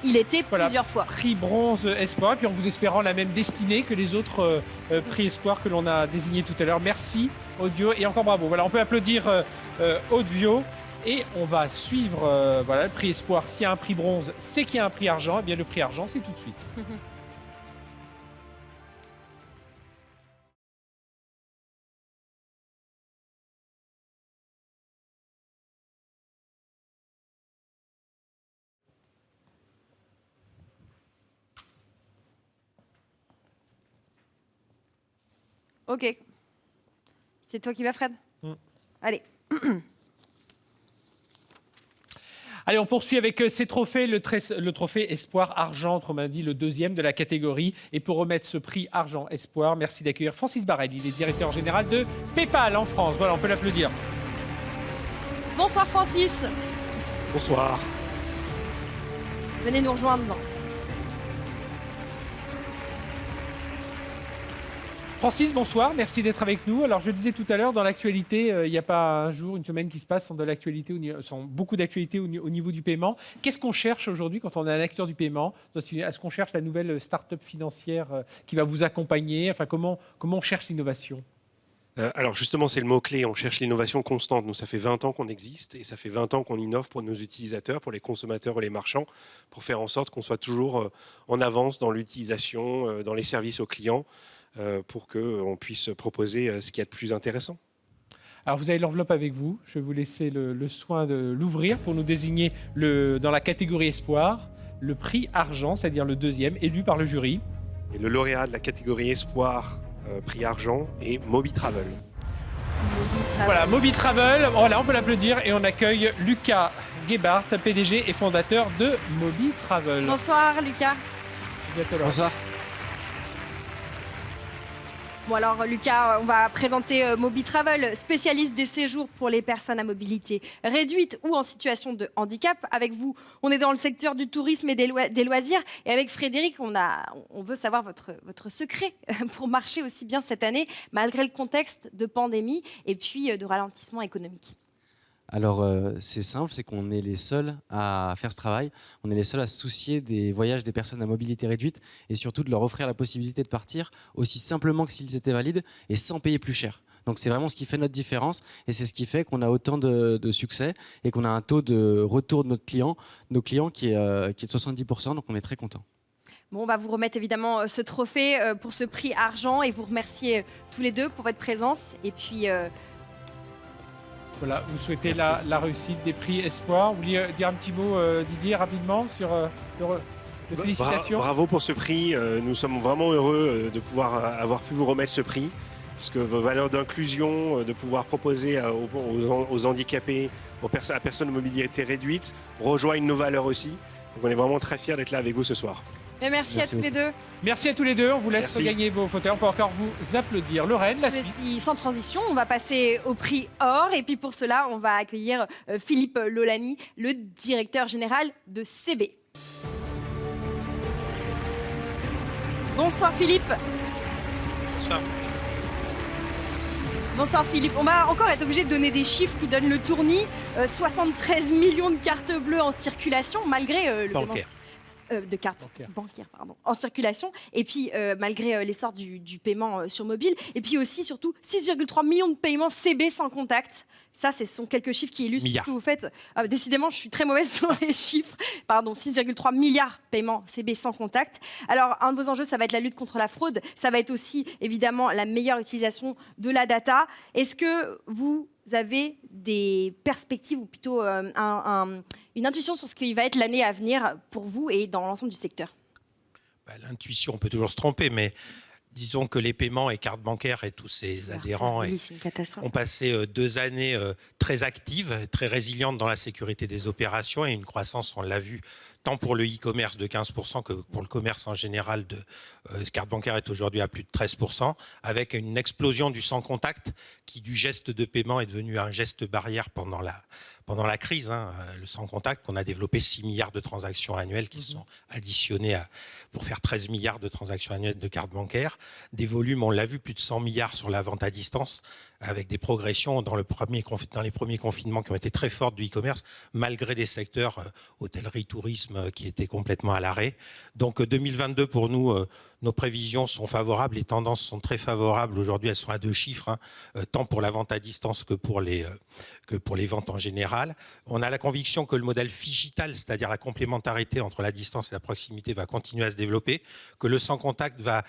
il était plusieurs fois. Prix bronze espoir, et puis en vous espérant la même destinée que les autres prix espoir que l'on a désignés tout à l'heure. Merci Audio et encore bravo. Voilà, on peut applaudir Audio. Et on va suivre le prix espoir. S'il y a un prix bronze, c'est qu'il y a un prix argent. Et bien le prix argent, c'est tout de suite. Ok. C'est toi qui vas, Fred? Allez. Allez, on poursuit avec ces trophées. Le trophée Espoir Argent, autrement dit le deuxième de la catégorie. Et pour remettre ce prix Argent Espoir, merci d'accueillir Francis Barrel. Il est directeur général de PayPal en France. Voilà, on peut l'applaudir. Bonsoir Francis. Bonsoir. Venez nous rejoindre. Francis, bonsoir, merci d'être avec nous. Alors, je le disais tout à l'heure, dans l'actualité, il n'y a pas un jour, une semaine qui se passe sans beaucoup d'actualités au niveau du paiement. Qu'est-ce qu'on cherche aujourd'hui quand on est un acteur du paiement? Est-ce qu'on cherche la nouvelle start-up financière qui va vous accompagner? Enfin, comment on cherche l'innovation? Alors justement, c'est le mot-clé, on cherche l'innovation constante. Nous, ça fait 20 ans qu'on existe et ça fait 20 ans qu'on innove pour nos utilisateurs, pour les consommateurs et les marchands, pour faire en sorte qu'on soit toujours en avance dans l'utilisation, dans les services aux clients, pour qu'on puisse proposer ce qu'il y a de plus intéressant. Alors vous avez l'enveloppe avec vous, je vais vous laisser le soin de l'ouvrir pour nous désigner dans la catégorie Espoir, le prix Argent, c'est-à-dire le deuxième, élu par le jury. Et le lauréat de la catégorie Espoir, prix Argent, est Mobitravel. Voilà, Mobitravel, voilà, on peut l'applaudir et on accueille Lucas Gebhardt, PDG et fondateur de Mobitravel. Bonsoir Lucas. Bonsoir. Bon alors Lucas, on va présenter Mobitravel, spécialiste des séjours pour les personnes à mobilité réduite ou en situation de handicap. Avec vous, on est dans le secteur du tourisme et des loisirs. Et avec Frédéric, on veut savoir votre secret pour marcher aussi bien cette année, malgré le contexte de pandémie et puis de ralentissement économique. Alors, c'est simple, c'est qu'on est les seuls à faire ce travail. On est les seuls à se soucier des voyages des personnes à mobilité réduite et surtout de leur offrir la possibilité de partir aussi simplement que s'ils étaient valides et sans payer plus cher. Donc, c'est vraiment ce qui fait notre différence et c'est ce qui fait qu'on a autant de succès et qu'on a un taux de retour de nos clients qui est de 70%. Donc, on est très contents. Bon, on va vous remettre évidemment ce trophée pour ce prix Argent et vous remercier tous les deux pour votre présence. Et puis... Voilà, vous souhaitez la réussite des prix Espoir. Vous vouliez dire un petit mot, Didier, rapidement, sur de félicitations. Bravo pour ce prix. Nous sommes vraiment heureux de pouvoir avoir pu vous remettre ce prix, parce que vos valeurs d'inclusion, de pouvoir proposer aux handicapés, à personnes de mobilité réduite, rejoignent nos valeurs aussi. Donc on est vraiment très fiers d'être là avec vous ce soir. Merci à tous les deux. Merci à tous les deux. On vous laisse regagner vos fauteuils. On peut encore vous applaudir. Lorraine, la suite. Sans transition, on va passer au prix Or. Et puis pour cela, on va accueillir Philippe Lolani, le directeur général de CB. Bonsoir Philippe. Bonsoir. Bonsoir Philippe. On va encore être obligé de donner des chiffres qui donnent le tournis. 73 millions de cartes bleues en circulation, malgré le bancaire. De cartes bancaires en circulation, et puis malgré l'essor du paiement sur mobile, et puis aussi surtout 6,3 millions de paiements CB sans contact. Ça, ce sont quelques chiffres qui illustrent ce que vous faites. Décidément, je suis très mauvaise sur les chiffres. Pardon, 6,3 milliards de paiements CB sans contact. Alors, un de vos enjeux, ça va être la lutte contre la fraude. Ça va être aussi, évidemment, la meilleure utilisation de la data. Est-ce que vous avez des perspectives ou plutôt une intuition sur ce qui va être l'année à venir pour vous et dans l'ensemble du secteur? L'intuition, on peut toujours se tromper, mais disons que les paiements et cartes bancaires et tous ses adhérents ont passé 2 années très actives, très résilientes dans la sécurité des opérations et une croissance, on l'a vu, tant pour le e-commerce de 15% que pour le commerce en général de carte bancaire est aujourd'hui à plus de 13%, avec une explosion du sans contact qui, du geste de paiement, est devenu un geste barrière pendant la crise. Le sans contact, on a développé 6 milliards de transactions annuelles qui sont additionnées pour faire 13 milliards de transactions annuelles de cartes bancaires. Des volumes, on l'a vu, plus de 100 milliards sur la vente à distance, avec des progressions dans les premiers confinements qui ont été très fortes du e-commerce, malgré des secteurs hôtellerie, tourisme, tourisme qui était complètement à l'arrêt. Donc 2022 pour nous, nos prévisions sont favorables, les tendances sont très favorables. Aujourd'hui, elles sont à 2 chiffres, tant pour la vente à distance que pour les ventes en général. On a la conviction que le modèle phygital, c'est-à-dire la complémentarité entre la distance et la proximité, va continuer à se développer, que le sans contact va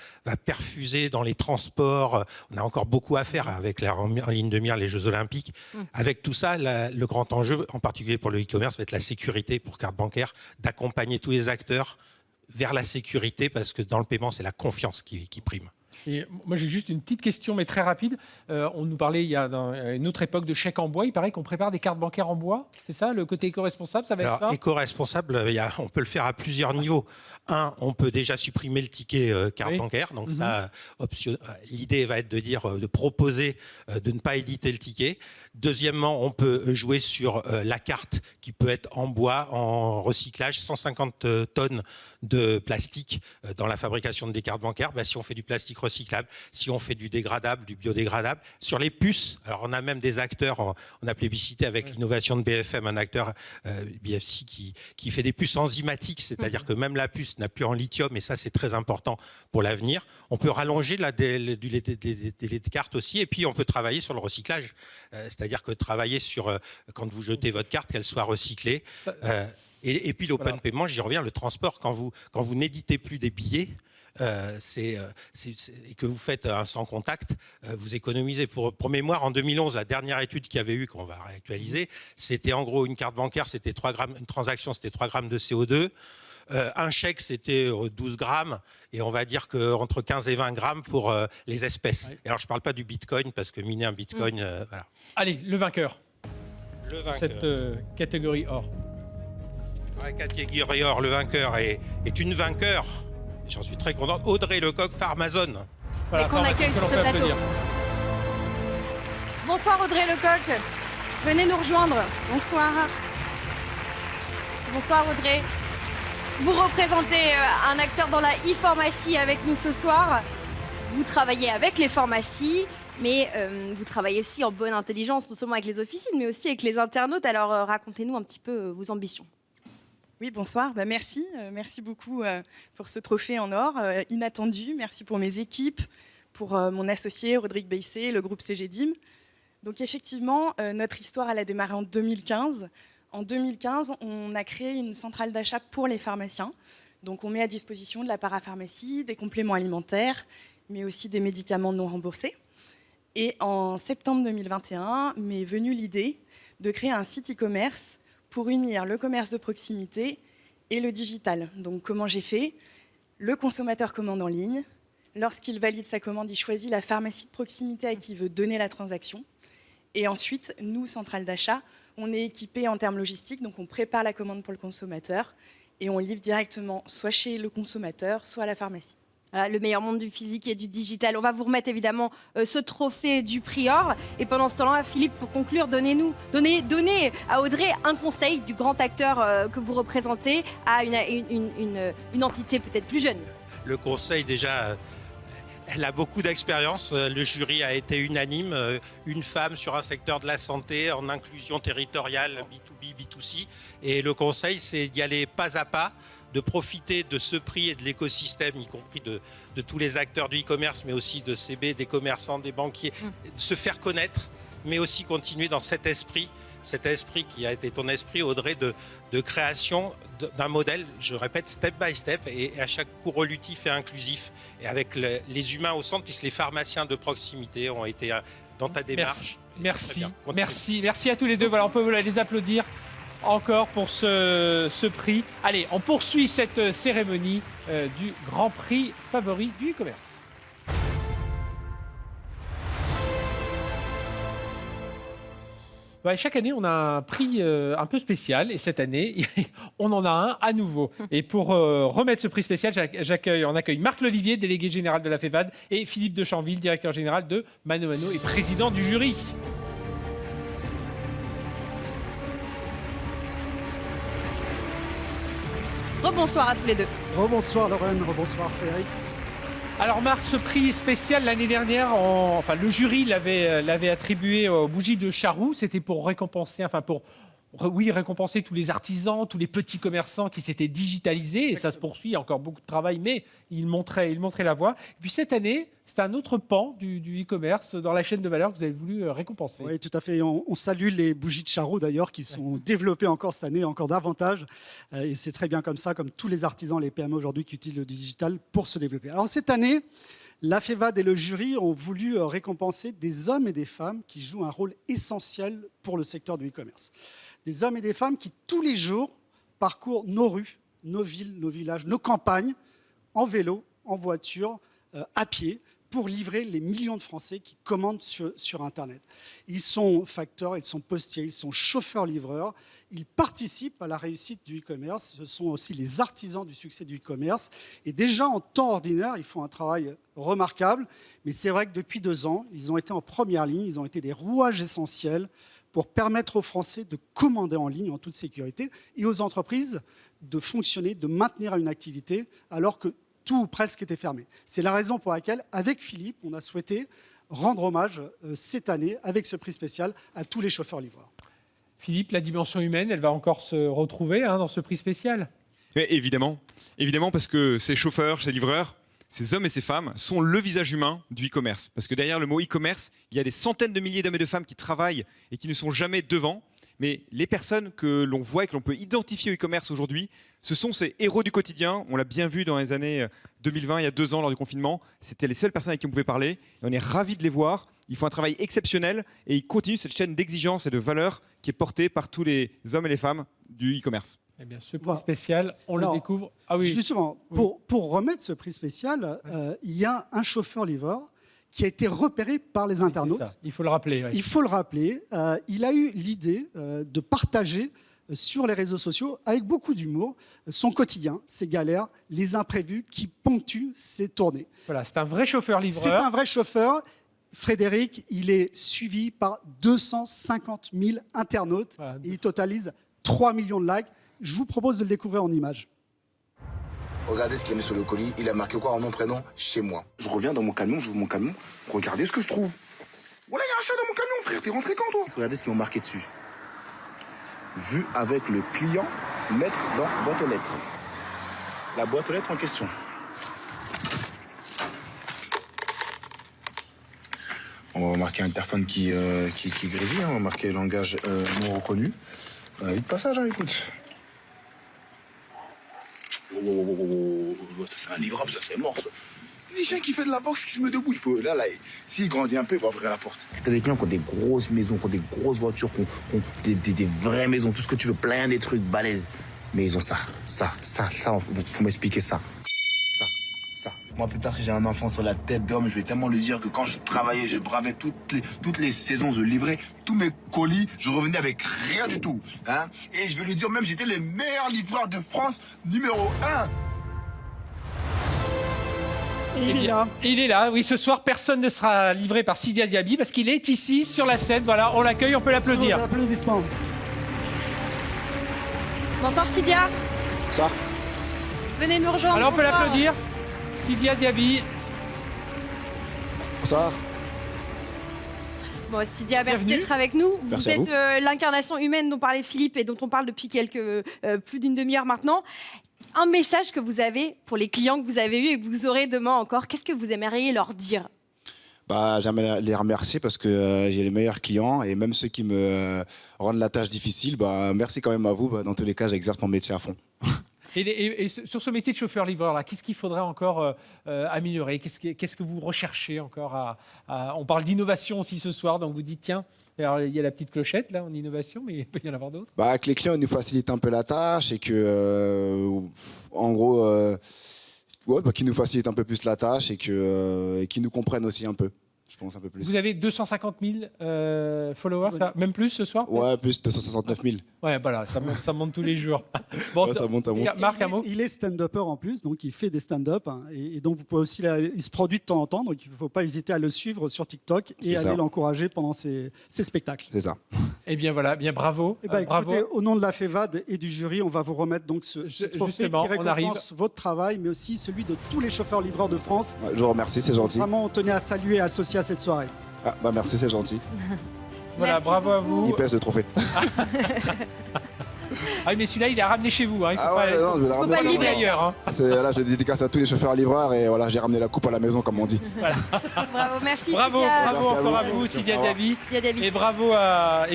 perfuser dans les transports. On a encore beaucoup à faire avec en ligne de mire les Jeux Olympiques. Avec tout ça, le grand enjeu, en particulier pour le e-commerce, va être la sécurité pour carte bancaire, d'accompagner tous les acteurs vers la sécurité, parce que dans le paiement, c'est la confiance qui prime. Et moi, j'ai juste une petite question, mais très rapide. On nous parlait il y a une autre époque de chèques en bois. Il paraît qu'on prépare des cartes bancaires en bois. C'est ça, le côté éco-responsable, ça va être ça? Éco-responsable, on peut le faire à plusieurs niveaux. On peut déjà supprimer le ticket carte bancaire. Donc ça, l'idée va être de proposer de ne pas éditer le ticket. Deuxièmement, on peut jouer sur la carte qui peut être en bois, en recyclage, 150 tonnes de plastique dans la fabrication des cartes bancaires. Si on fait du plastique recyclable, si on fait du dégradable, du biodégradable. Sur les puces, alors on a même des acteurs, on a plébiscité avec l'innovation de BFM, un acteur BFC qui fait des puces enzymatiques, c'est-à-dire que même la puce n'a plus en lithium, et ça c'est très important pour l'avenir. On peut rallonger les délais de carte aussi, et puis on peut travailler sur le recyclage, c'est-à-dire que travailler sur, quand vous jetez votre carte, qu'elle soit recyclée. Et puis l'open payment, j'y reviens, le transport, quand vous n'éditez plus des billets, et que vous faites un sans contact, vous économisez. Pour mémoire, en 2011, la dernière étude qu'il y avait eu, qu'on va réactualiser, c'était en gros une carte bancaire, c'était 3 grammes, une transaction, c'était 3 grammes de CO2. Un chèque, c'était 12 grammes, et on va dire qu'entre 15 et 20 grammes pour les espèces. Et alors, je ne parle pas du bitcoin, parce que miner un bitcoin, voilà. Allez, le vainqueur. Cette catégorie or. Dans la catégorie or, le vainqueur est une vainqueur. J'en suis très content. Audrey Lecoq, Pharmazone. Voilà, et qu'on accueille sur ce plateau. Bonsoir Audrey Lecoq. Venez nous rejoindre. Bonsoir. Bonsoir Audrey. Vous représentez un acteur dans la e-pharmacie avec nous ce soir. Vous travaillez avec les pharmacies, mais vous travaillez aussi en bonne intelligence, non seulement avec les officines, mais aussi avec les internautes. Alors racontez-nous un petit peu vos ambitions. Oui, bonsoir. Merci. Merci beaucoup pour ce trophée en or inattendu. Merci pour mes équipes, pour mon associé Rodrigue Beissé, le groupe CGDIM. Donc effectivement, notre histoire, elle a démarré en 2015. En 2015, on a créé une centrale d'achat pour les pharmaciens. Donc on met à disposition de la parapharmacie, des compléments alimentaires, mais aussi des médicaments non remboursés. Et en septembre 2021, m'est venue l'idée de créer un site e-commerce pour unir le commerce de proximité et le digital. Donc comment j'ai fait? Le consommateur commande en ligne. Lorsqu'il valide sa commande, il choisit la pharmacie de proximité à qui il veut donner la transaction. Et ensuite, nous, centrale d'achat, on est équipés en termes logistiques, donc on prépare la commande pour le consommateur et on livre directement soit chez le consommateur, soit à la pharmacie. Voilà, le meilleur monde du physique et du digital. On va vous remettre évidemment ce trophée du prix or. Et pendant ce temps-là, Philippe, pour conclure, donnez à Audrey un conseil du grand acteur que vous représentez à une entité peut-être plus jeune. Le conseil, déjà, elle a beaucoup d'expérience. Le jury a été unanime. Une femme sur un secteur de la santé en inclusion territoriale, B2B, B2C. Et le conseil, c'est d'y aller pas à pas, de profiter de ce prix et de l'écosystème, y compris de tous les acteurs du e-commerce, mais aussi de CB, des commerçants, des banquiers, de se faire connaître, mais aussi continuer dans cet esprit qui a été ton esprit, Audrey, de création d'un modèle, je répète, step by step, et à chaque coup relutif et inclusif, et avec les humains au centre, puisque les pharmaciens de proximité ont été dans ta démarche. Merci à tous les deux. Voilà, on peut les applaudir encore pour ce prix. Allez, on poursuit cette cérémonie du Grand Prix favori du e-commerce. Ouais, chaque année, on a un prix un peu spécial et cette année, on en a un à nouveau. Et pour remettre ce prix spécial, on accueille Marc Lolivier, délégué général de la FEVAD, et Philippe de Chanville, directeur général de Mano Mano et président du jury. Rebonsoir à tous les deux. Rebonsoir Lorraine, rebonsoir Frédéric. Alors Marc, ce prix spécial l'année dernière, le jury l'avait attribué aux bougies de Charroux. C'était pour récompenser, pour récompenser tous les artisans, tous les petits commerçants qui s'étaient digitalisés, et ça se poursuit, il y a encore beaucoup de travail, mais il montrait la voie. Et puis cette année, c'est un autre pan du e-commerce dans la chaîne de valeur que vous avez voulu récompenser. Oui, tout à fait. On salue les bougies de Charroux d'ailleurs qui sont développées encore cette année, encore davantage. Et c'est très bien comme ça, comme tous les artisans, les PME aujourd'hui qui utilisent le digital pour se développer. Alors cette année, la FEVAD et le jury ont voulu récompenser des hommes et des femmes qui jouent un rôle essentiel pour le secteur du e-commerce. Des hommes et des femmes qui, tous les jours, parcourent nos rues, nos villes, nos villages, nos campagnes, en vélo, en voiture, à pied, pour livrer les millions de Français qui commandent sur Internet. Ils sont facteurs, ils sont postiers, ils sont chauffeurs-livreurs. Ils participent à la réussite du e-commerce. Ce sont aussi les artisans du succès du e-commerce. Et déjà, en temps ordinaire, ils font un travail remarquable. Mais c'est vrai que depuis 2 ans, ils ont été en première ligne. Ils ont été des rouages essentiels pour permettre aux Français de commander en ligne en toute sécurité et aux entreprises de fonctionner, de maintenir une activité alors que tout ou presque était fermé. C'est la raison pour laquelle, avec Philippe, on a souhaité rendre hommage cette année, avec ce prix spécial, à tous les chauffeurs-livreurs. Philippe, la dimension humaine, elle va encore se retrouver dans ce prix spécial. Oui, évidemment, parce que ces chauffeurs, ces livreurs, ces hommes et ces femmes sont le visage humain du e-commerce. Parce que derrière le mot e-commerce, il y a des centaines de milliers d'hommes et de femmes qui travaillent et qui ne sont jamais devant. Mais les personnes que l'on voit et que l'on peut identifier au e-commerce aujourd'hui, ce sont ces héros du quotidien. On l'a bien vu dans les années 2020, il y a 2 ans, lors du confinement. C'était les seules personnes avec qui on pouvait parler. Et on est ravis de les voir. Ils font un travail exceptionnel et ils continuent cette chaîne d'exigence et de valeur qui est portée par tous les hommes et les femmes du e-commerce. Eh bien, ce prix spécial, on le découvre. Ah oui. Justement, pour remettre ce prix spécial, il y a un chauffeur-livreur qui a été repéré par les internautes. Il faut le rappeler. Il faut le rappeler. Il a eu l'idée de partager sur les réseaux sociaux, avec beaucoup d'humour, son quotidien, ses galères, les imprévus qui ponctuent ses tournées. Voilà, c'est un vrai chauffeur-livreur. C'est un vrai chauffeur. Frédéric, il est suivi par 250 000 internautes et il totalise 3 millions de likes. Je vous propose de le découvrir en images. Regardez ce qu'il a mis sur le colis. Il a marqué quoi en nom, prénom? Chez moi. Je reviens dans mon camion, j'ouvre mon camion. Regardez ce que je trouve. Voilà, il y a un chat dans mon camion, frère. T'es rentré quand, toi? Regardez ce qu'ils ont marqué dessus. Vu avec le client, mettre dans boîte aux lettres. La boîte aux lettres en question. On va marquer un interphone qui grésille. On va marquer langage non reconnu. Vite passage, écoute. Ça c'est un livrable, ça c'est mort. Ça. Les gens qui font de la boxe, qui se met debout, là, s'il grandit un peu, il va ouvrir la porte. T'as des clients qui ont des grosses maisons, qui ont des grosses voitures, qui ont des vraies maisons, tout ce que tu veux, plein des trucs balèzes. Mais ils ont ça, faut m'expliquer ça. Moi, plus tard, si j'ai un enfant sur la tête d'homme, je vais tellement lui dire que quand je travaillais, je bravais toutes les saisons, je livrais tous mes colis, je revenais avec rien du tout. Hein, et je vais lui dire même, j'étais le meilleur livreur de France, numéro 1. Il est là, oui, ce soir, personne ne sera livré par Sidia Diaby parce qu'il est ici, sur la scène. Voilà, on l'accueille, on peut l'applaudir. Applaudissements. Bonsoir Sidia. Ça. Venez nous rejoindre. Alors on peut l'applaudir. Sidia Diaby. Bonsoir. Bon, Sidia, merci d'être avec nous. Merci vous êtes l'incarnation humaine dont parlait Philippe et dont on parle depuis plus d'une demi-heure maintenant. Un message que vous avez pour les clients que vous avez eus et que vous aurez demain encore, qu'est-ce que vous aimeriez leur dire? J'aimerais les remercier parce que j'ai les meilleurs clients et même ceux qui me rendent la tâche difficile, merci quand même à vous. Dans tous les cas, j'exerce mon métier à fond. Et sur ce métier de chauffeur-livreur, là, qu'est-ce qu'il faudrait encore améliorer? Qu'est-ce que vous recherchez encore On parle d'innovation aussi ce soir, donc vous dites, tiens, alors, il y a la petite clochette là en innovation, mais il peut y en avoir d'autres. Que les clients nous facilitent un peu la tâche et que, en gros, qu'ils nous facilitent un peu plus la tâche et qu'ils nous comprennent aussi un peu. Je pense un peu plus. Vous avez 250 000 followers, ça, même plus ce soir? Ouais, plus 269 000. Ouais, voilà, ça monte tous les jours. Bon, ouais, ça monte. Marc, un mot. Il est stand-upper en plus, donc il fait des stand-up. Et donc vous pouvez aussi, il se produit de temps en temps, donc il ne faut pas hésiter à le suivre sur TikTok et aller l'encourager pendant ses spectacles. C'est ça. Eh bien voilà, bien bravo. Bravo. Écoutez, au nom de la FEVAD et du jury, on va vous remettre donc ce trophée qui récompense votre travail, mais aussi celui de tous les chauffeurs-livreurs de France. Ouais, je vous remercie, c'est gentil. Vraiment, on tenait à saluer et associer à cette soirée. Merci, c'est gentil. Voilà, Merci bravo à vous. Il pèse le trophée. Ah, mais celui-là, il est ramené chez vous. Hein. Il faut Ah pas, ouais, non, je vais la faut ramener pas à le la livrer maison. ailleurs. Hein. Là, je dédicace à tous les chauffeurs livreurs et voilà, j'ai ramené la coupe à la maison, comme on dit. Bravo, merci. Bravo, Cydia. bravo Merci à encore vous. à vous, Merci. Cydia Au revoir. Diaby. Cydia Diaby. Et bravo à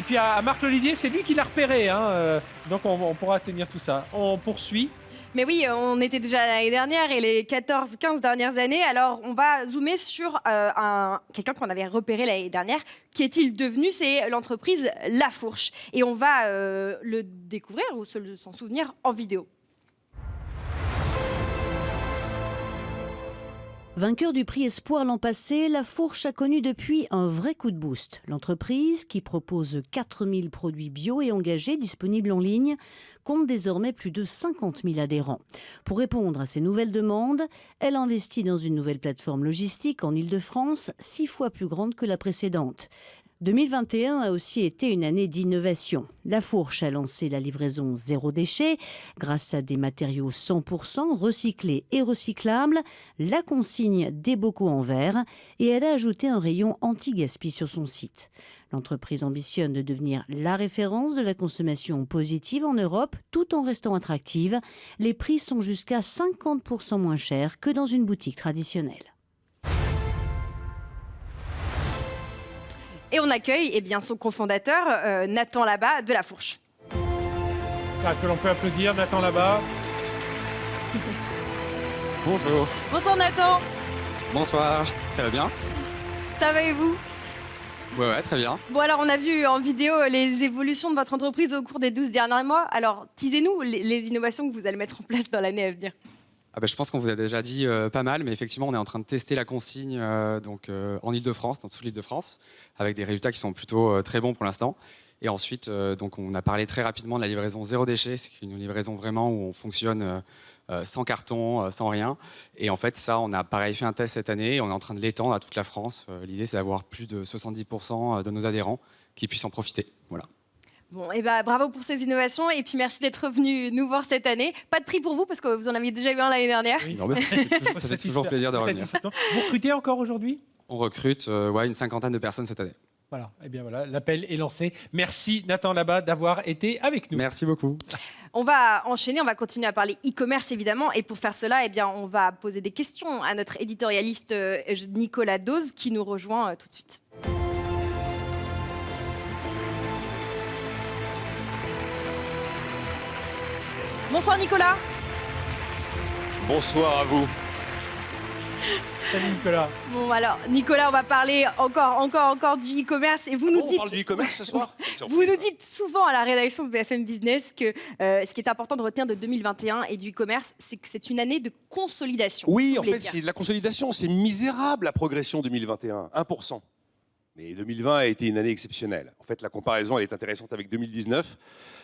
Marc Olivier, c'est lui qui l'a repéré. Hein. Donc on pourra tenir tout ça. On poursuit. Mais oui, on était déjà l'année dernière et les 14-15 dernières années. Alors, on va zoomer sur quelqu'un qu'on avait repéré l'année dernière. Qu'est-il devenu? C'est l'entreprise La Fourche. Et on va le découvrir ou s'en souvenir en vidéo. Vainqueur du prix Espoir l'an passé, La Fourche a connu depuis un vrai coup de boost. L'entreprise, qui propose 4000 produits bio et engagés disponibles en ligne, compte désormais plus de 50 000 adhérents. Pour répondre à ces nouvelles demandes, elle investit dans une nouvelle plateforme logistique en Île-de-France, 6 fois plus grande que la précédente. 2021 a aussi été une année d'innovation. La Fourche a lancé la livraison zéro déchet grâce à des matériaux 100% recyclés et recyclables, la consigne des bocaux en verre et elle a ajouté un rayon anti-gaspi sur son site. L'entreprise ambitionne de devenir la référence de la consommation positive en Europe tout en restant attractive. Les prix sont jusqu'à 50% moins chers que dans une boutique traditionnelle. Et on accueille son cofondateur, Nathan Labat de La Fourche. Ah, que l'on peut applaudir, Nathan là-bas. Bonjour. Bonsoir Nathan, Bonsoir. Ça va bien? ça va et vous? Ouais, très bien. Bon alors on a vu en vidéo les évolutions de votre entreprise au cours des 12 derniers mois. Alors teasez-nous les innovations que vous allez mettre en place dans l'année à venir. Je pense qu'on vous a déjà dit pas mal, mais effectivement, on est en train de tester la consigne en Île-de-France, dans toute l'Île-de-France, avec des résultats qui sont plutôt très bons pour l'instant. Et ensuite, on a parlé très rapidement de la livraison zéro déchet. C'est une livraison vraiment où on fonctionne sans carton, sans rien. Et en fait, ça, on a pareil fait un test cette année et on est en train de l'étendre à toute la France. L'idée, c'est d'avoir plus de 70% de nos adhérents qui puissent en profiter. Voilà. Bon, et bravo pour ces innovations et puis merci d'être venu nous voir cette année. Pas de prix pour vous parce que vous en aviez déjà eu un l'année dernière. Oui. Non, ça fait toujours plaisir de revenir. Vous recrutez encore aujourd'hui? On recrute une 50aine de personnes cette année. Voilà, et bien voilà, l'appel est lancé. Merci Nathan Labat d'avoir été avec nous. Merci beaucoup. On va enchaîner, on va continuer à parler e-commerce évidemment et pour faire cela, on va poser des questions à notre éditorialiste Nicolas Dose qui nous rejoint tout de suite. Bonsoir Nicolas. Bonsoir à vous. Salut Nicolas. Bon alors Nicolas, on va parler encore du e-commerce et vous nous dites. On parle du e-commerce ce soir. Vous nous dites souvent à la rédaction de BFM Business que ce qui est important de retenir de 2021 et du e-commerce, c'est que c'est une année de consolidation. Oui, en fait, c'est de la consolidation. C'est misérable la progression 2021, 1%. Mais 2020 a été une année exceptionnelle. En fait, la comparaison elle est intéressante avec 2019.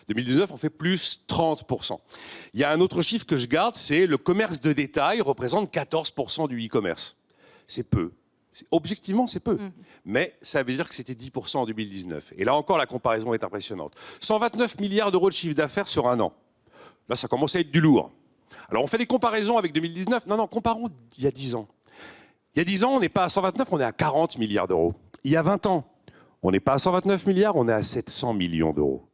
2019, on fait plus 30%. Il y a un autre chiffre que je garde, c'est le commerce de détail représente 14% du e-commerce. C'est peu. Objectivement, c'est peu. Mais ça veut dire que c'était 10% en 2019. Et là encore, la comparaison est impressionnante. 129 milliards d'euros de chiffre d'affaires sur un an. Là, ça commence à être du lourd. Alors, on fait des comparaisons avec 2019. Non, comparons il y a 10 ans. Il y a 10 ans, on n'est pas à 129, on est à 40 milliards d'euros. Il y a 20 ans, on n'est pas à 129 milliards, on est à 700 millions d'euros.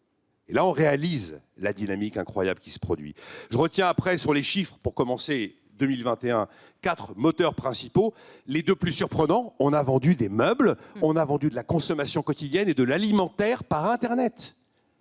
Et là, on réalise la dynamique incroyable qui se produit. Je retiens après sur les chiffres, pour commencer 2021, 4 moteurs principaux. Les 2 plus surprenants, on a vendu des meubles, on a vendu de la consommation quotidienne et de l'alimentaire par Internet.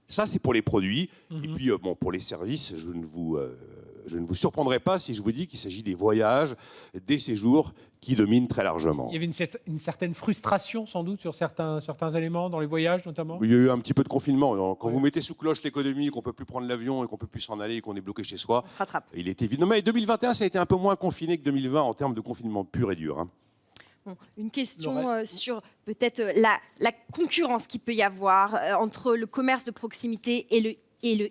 Ça, c'est pour les produits. Et puis, pour les services, je ne vous surprendrai pas si je vous dis qu'il s'agit des voyages, des séjours qui dominent très largement. Il y avait une certaine frustration sans doute sur certains éléments dans les voyages notamment. Il y a eu un petit peu de confinement. Quand vous mettez sous cloche l'économie, qu'on ne peut plus prendre l'avion et qu'on ne peut plus s'en aller et qu'on est bloqué chez soi, on se rattrape. Il est évident. Mais 2021, ça a été un peu moins confiné que 2020 en termes de confinement pur et dur. Hein. Bon, une question sur peut-être la concurrence qu'il peut y avoir entre le commerce de proximité et le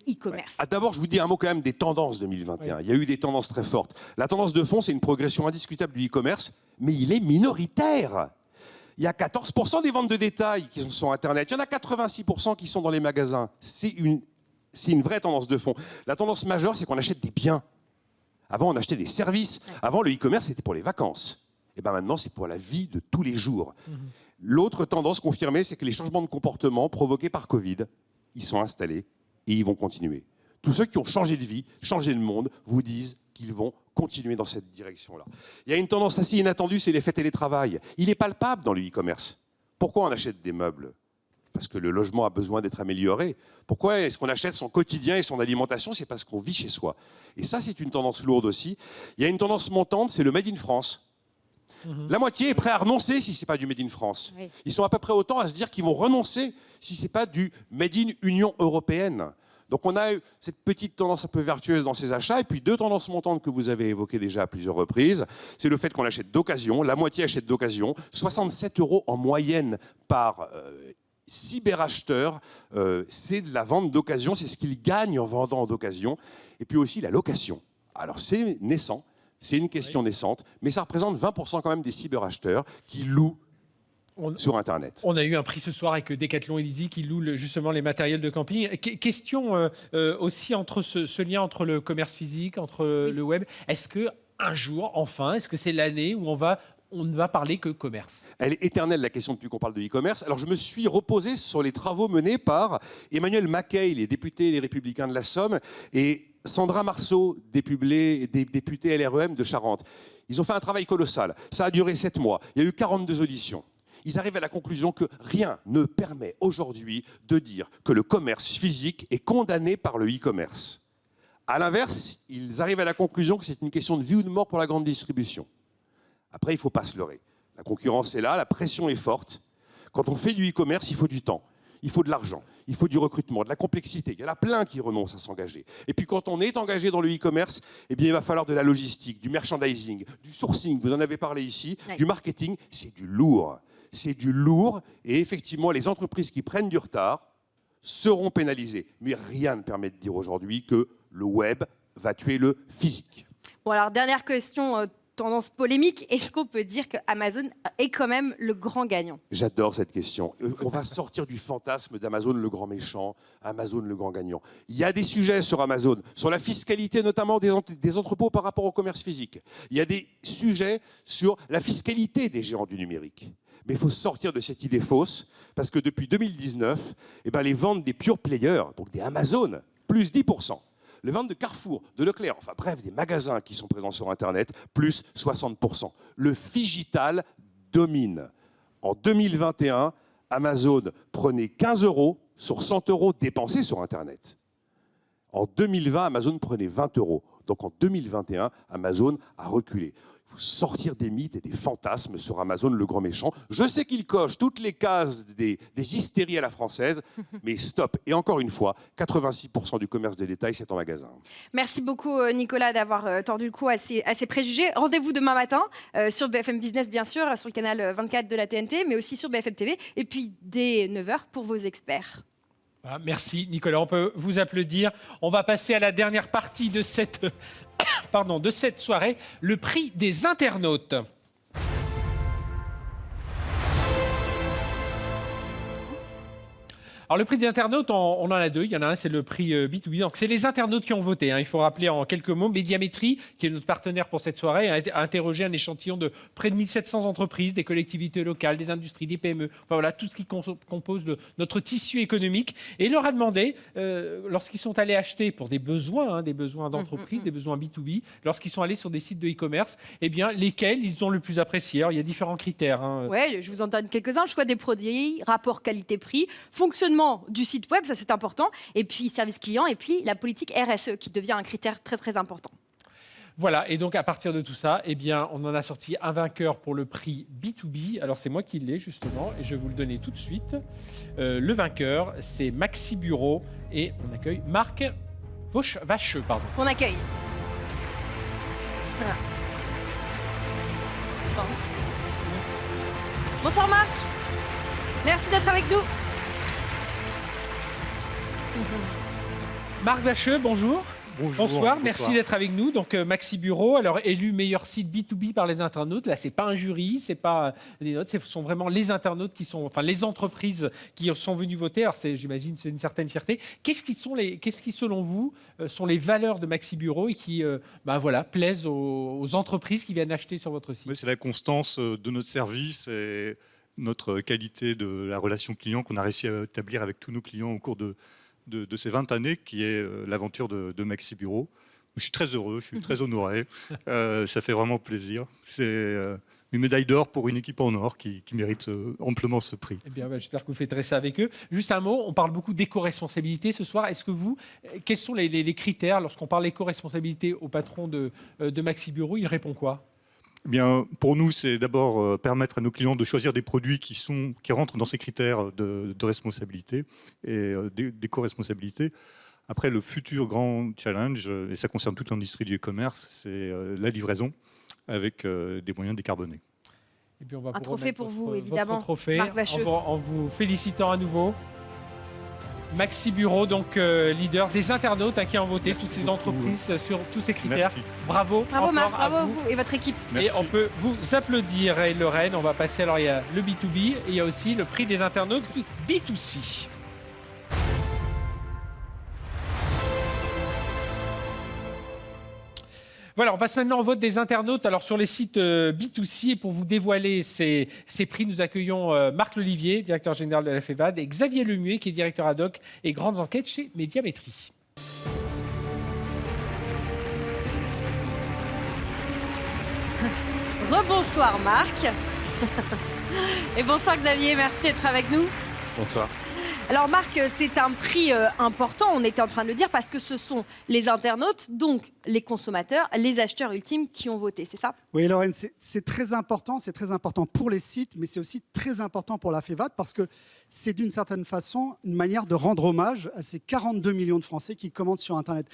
e-commerce. D'abord, je vous dis un mot quand même des tendances 2021. Oui. Il y a eu des tendances très fortes. La tendance de fond, c'est une progression indiscutable du e-commerce, mais il est minoritaire. Il y a 14% des ventes de détail qui sont sur Internet. Il y en a 86% qui sont dans les magasins. C'est une vraie tendance de fond. La tendance majeure, c'est qu'on achète des biens. Avant, on achetait des services. Avant, le e-commerce, c'était pour les vacances. Et bien maintenant, c'est pour la vie de tous les jours. L'autre tendance confirmée, c'est que les changements de comportement provoqués par Covid, ils sont installés et ils vont continuer. Tous ceux qui ont changé de vie, changé de monde, vous disent qu'ils vont continuer dans cette direction-là. Il y a une tendance assez inattendue, c'est l'effet télétravail. Il est palpable dans le e-commerce. Pourquoi on achète des meubles ? Parce que le logement a besoin d'être amélioré. Pourquoi est-ce qu'on achète son quotidien et son alimentation ? C'est parce qu'on vit chez soi. Et ça, c'est une tendance lourde aussi. Il y a une tendance montante, c'est le Made in France. La moitié est prêt à renoncer si ce n'est pas du Made in France. Oui. Ils sont à peu près autant à se dire qu'ils vont renoncer si ce n'est pas du Made in Union européenne. Donc on a eu cette petite tendance un peu vertueuse dans ces achats. Et puis deux tendances montantes que vous avez évoquées déjà à plusieurs reprises. C'est le fait qu'on achète d'occasion. La moitié achète d'occasion. 67 € en moyenne par cyberacheteur. C'est de la vente d'occasion. C'est ce qu'ils gagnent en vendant d'occasion. Et puis aussi la location. Alors c'est naissant. C'est une question naissante, mais ça représente 20% quand même des cyberacheteurs qui louent sur Internet. On a eu un prix ce soir avec Decathlon et Lizzie qui louent justement les matériels de camping. Question aussi entre ce lien entre le commerce physique, entre le web. Est-ce que un jour, enfin, est-ce que c'est l'année où on ne va parler que commerce? Elle est éternelle, la question, depuis qu'on parle de e-commerce. Alors, je me suis reposé sur les travaux menés par Emmanuel Mackay, les députés Les Républicains de la Somme, et Sandra Marceau, députée LREM de Charente. Ils ont fait un travail colossal. Ça a duré 7 mois. Il y a eu 42 auditions. Ils arrivent à la conclusion que rien ne permet aujourd'hui de dire que le commerce physique est condamné par le e-commerce. À l'inverse, ils arrivent à la conclusion que c'est une question de vie ou de mort pour la grande distribution. Après, il ne faut pas se leurrer. La concurrence est là, la pression est forte. Quand on fait du e-commerce, il faut du temps, il faut de l'argent, il faut du recrutement, de la complexité. Il y en a plein qui renoncent à s'engager. Et puis quand on est engagé dans le e-commerce, eh bien, il va falloir de la logistique, du merchandising, du sourcing, vous en avez parlé ici, du marketing. C'est du lourd. C'est du lourd. Et effectivement, les entreprises qui prennent du retard seront pénalisées. Mais rien ne permet de dire aujourd'hui que le web va tuer le physique. Bon, alors, dernière question, tendance polémique. Est-ce qu'on peut dire que Amazon est quand même le grand gagnant? J'adore cette question. On va sortir du fantasme d'Amazon le grand méchant, Amazon le grand gagnant. Il y a des sujets sur Amazon, sur la fiscalité notamment des entrepôts par rapport au commerce physique. Il y a des sujets sur la fiscalité des géants du numérique. Mais il faut sortir de cette idée fausse, parce que depuis 2019, les ventes des pure players, donc des Amazon, plus 10%. Les ventes de Carrefour, de Leclerc, enfin bref, des magasins qui sont présents sur Internet, plus 60%. Le phygital domine. En 2021, Amazon prenait 15 € sur 100 € dépensés sur Internet. En 2020, Amazon prenait 20 €. Donc en 2021, Amazon a reculé. Il faut sortir des mythes et des fantasmes sur Amazon, le grand méchant. Je sais qu'il coche toutes les cases des hystéries à la française, mais stop. Et encore une fois, 86% du commerce de détail, c'est en magasin. Merci beaucoup, Nicolas, d'avoir tordu le cou à ces préjugés. Rendez-vous demain matin sur BFM Business, bien sûr, sur le canal 24 de la TNT, mais aussi sur BFM TV, et puis dès 9h pour vos experts. Ah, merci, Nicolas. On peut vous applaudir. On va passer à la dernière partie de cette soirée, le prix des internautes. Alors le prix des internautes, on en a deux. Il y en a un, c'est le prix B2B. Donc c'est les internautes qui ont voté. Il faut rappeler en quelques mots. Médiamétrie, qui est notre partenaire pour cette soirée, a interrogé un échantillon de près de 1700 entreprises, des collectivités locales, des industries, des PME. Enfin voilà, tout ce qui compose de notre tissu économique. Et il leur a demandé, lorsqu'ils sont allés acheter pour des besoins d'entreprise, des besoins B2B, lorsqu'ils sont allés sur des sites de e-commerce, lesquels ils ont le plus apprécié. Alors, il y a différents critères. Oui, je vous en donne quelques-uns. Choix des produits, rapport qualité-prix, fonctionnement du site web, ça c'est important, et puis service client, et puis la politique RSE qui devient un critère très très important. Voilà, et donc à partir de tout ça, on en a sorti un vainqueur pour le prix B2B. Alors c'est moi qui l'ai justement, et je vais vous le donner tout de suite. Le vainqueur, c'est Maxi Bureau, et on accueille Marc Vacheux. On accueille. Voilà. Bon. Bonsoir Marc, merci d'être avec nous. Marc Vacheux, bonjour. Bonsoir, merci d'être avec nous. Donc Maxi Bureau, alors élu meilleur site B2B par les internautes. Là, c'est pas un jury, c'est pas des notes, ce sont vraiment les internautes qui sont, enfin les entreprises qui sont venues voter. Alors j'imagine, c'est une certaine fierté. Qu'est-ce qui selon vous sont les valeurs de Maxi Bureau et qui, plaisent aux entreprises qui viennent acheter sur votre site? Oui, c'est la constance de notre service et notre qualité de la relation client qu'on a réussi à établir avec tous nos clients au cours de ces 20 années, qui est l'aventure de Maxi Bureau. Je suis très heureux, je suis très honoré. Ça fait vraiment plaisir. C'est une médaille d'or pour une équipe en or qui mérite amplement ce prix. Eh bien, j'espère que vous fêterez ça avec eux. Juste un mot, on parle beaucoup d'éco-responsabilité ce soir. Est-ce que quels sont les critères lorsqu'on parle d'éco-responsabilité au patron de Maxi Bureau? Il répond quoi? Eh bien, pour nous, c'est d'abord permettre à nos clients de choisir des produits qui rentrent dans ces critères de responsabilité et d'éco-responsabilité. Après, le futur grand challenge, et ça concerne toute l'industrie du e-commerce, c'est la livraison avec des moyens décarbonés. Et puis on va un trophée pour vous, évidemment. Votre trophée, Marc Vacheux. en vous félicitant à nouveau. Maxi Bureau, donc leader des internautes qui ont voté, toutes ces entreprises sur tous ces critères. Merci. Bravo. Bravo Marc, à bravo à vous. vous et votre équipe. Et on peut vous applaudir, et Lorraine. On va passer, alors il y a le B2B et il y a aussi le prix des internautes B2C. Voilà, on passe maintenant au vote des internautes. Alors sur les sites B2C, et pour vous dévoiler ces prix, nous accueillons Marc Lolivier, directeur général de la FEVAD, et Xavier Lemuet, qui est directeur ad hoc et grandes enquêtes chez Médiamétrie. Rebonsoir Marc. Et bonsoir Xavier, merci d'être avec nous. Bonsoir. Alors Marc, c'est un prix important, on était en train de le dire, parce que ce sont les internautes, donc les consommateurs, les acheteurs ultimes qui ont voté, c'est ça? Oui, Lorraine, c'est très important pour les sites, mais c'est aussi très important pour la FEVAD, parce que c'est d'une certaine façon une manière de rendre hommage à ces 42 millions de Français qui commandent sur Internet.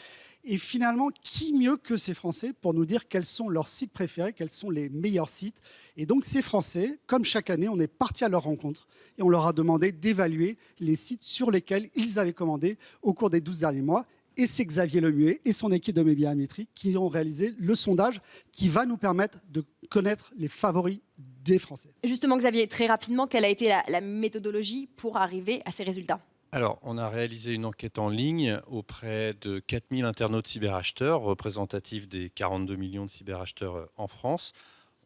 Et finalement, qui mieux que ces Français pour nous dire quels sont leurs sites préférés, quels sont les meilleurs sites. Et donc ces Français, comme chaque année, on est parti à leur rencontre et on leur a demandé d'évaluer les sites sur lesquels ils avaient commandé au cours des 12 derniers mois. Et c'est Xavier Lemuet et son équipe de Médiamétrie qui ont réalisé le sondage qui va nous permettre de connaître les favoris des Français. Justement Xavier, très rapidement, quelle a été la méthodologie pour arriver à ces résultats? Alors, on a réalisé une enquête en ligne auprès de 4000 internautes cyberacheteurs, représentatifs des 42 millions de cyberacheteurs en France.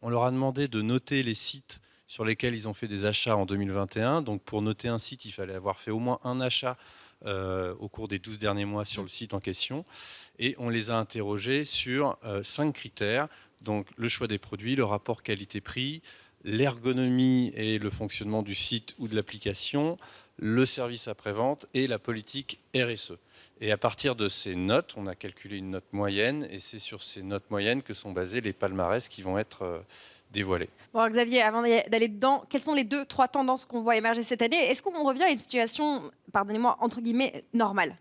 On leur a demandé de noter les sites sur lesquels ils ont fait des achats en 2021. Donc, pour noter un site, il fallait avoir fait au moins un achat au cours des 12 derniers mois sur le site en question. Et on les a interrogés sur 5 critères. Donc, le choix des produits, le rapport qualité-prix, l'ergonomie et le fonctionnement du site ou de l'application, le service après-vente et la politique RSE. Et à partir de ces notes, on a calculé une note moyenne et c'est sur ces notes moyennes que sont basés les palmarès qui vont être dévoilés. Bon, alors Xavier, avant d'aller dedans, quelles sont les 2-3 tendances qu'on voit émerger cette année? Est-ce qu'on revient à une situation, pardonnez-moi, entre guillemets, normale?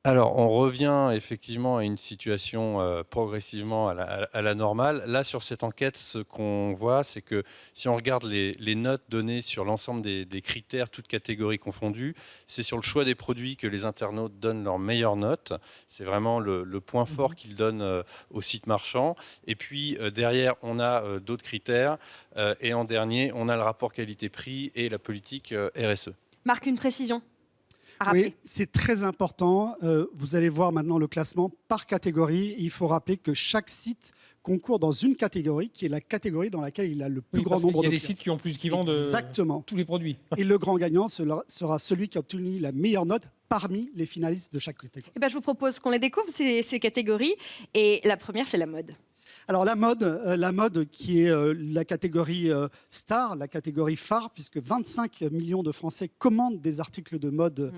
Alors, on revient effectivement à une situation progressivement à la normale. Là, sur cette enquête, ce qu'on voit, c'est que si on regarde les notes données sur l'ensemble des critères, toutes catégories confondues, c'est sur le choix des produits que les internautes donnent leurs meilleures notes. C'est vraiment le point fort qu'ils donnent aux sites marchands. Et puis, derrière, on a d'autres critères. Et en dernier, on a le rapport qualité-prix et la politique RSE. Marc, une précision? Oui, c'est très important. Vous allez voir maintenant le classement par catégorie. Il faut rappeler que chaque site concourt dans une catégorie qui est la catégorie dans laquelle il a le plus grand nombre de clients. Il y a des sites qui vendent tous les produits. Et le grand gagnant sera celui qui a obtenu la meilleure note parmi les finalistes de chaque catégorie. Eh ben, je vous propose qu'on les découvre, ces catégories. Et la première, c'est la mode. Alors la mode qui est la catégorie star, la catégorie phare, puisque 25 millions de Français commandent des articles de mode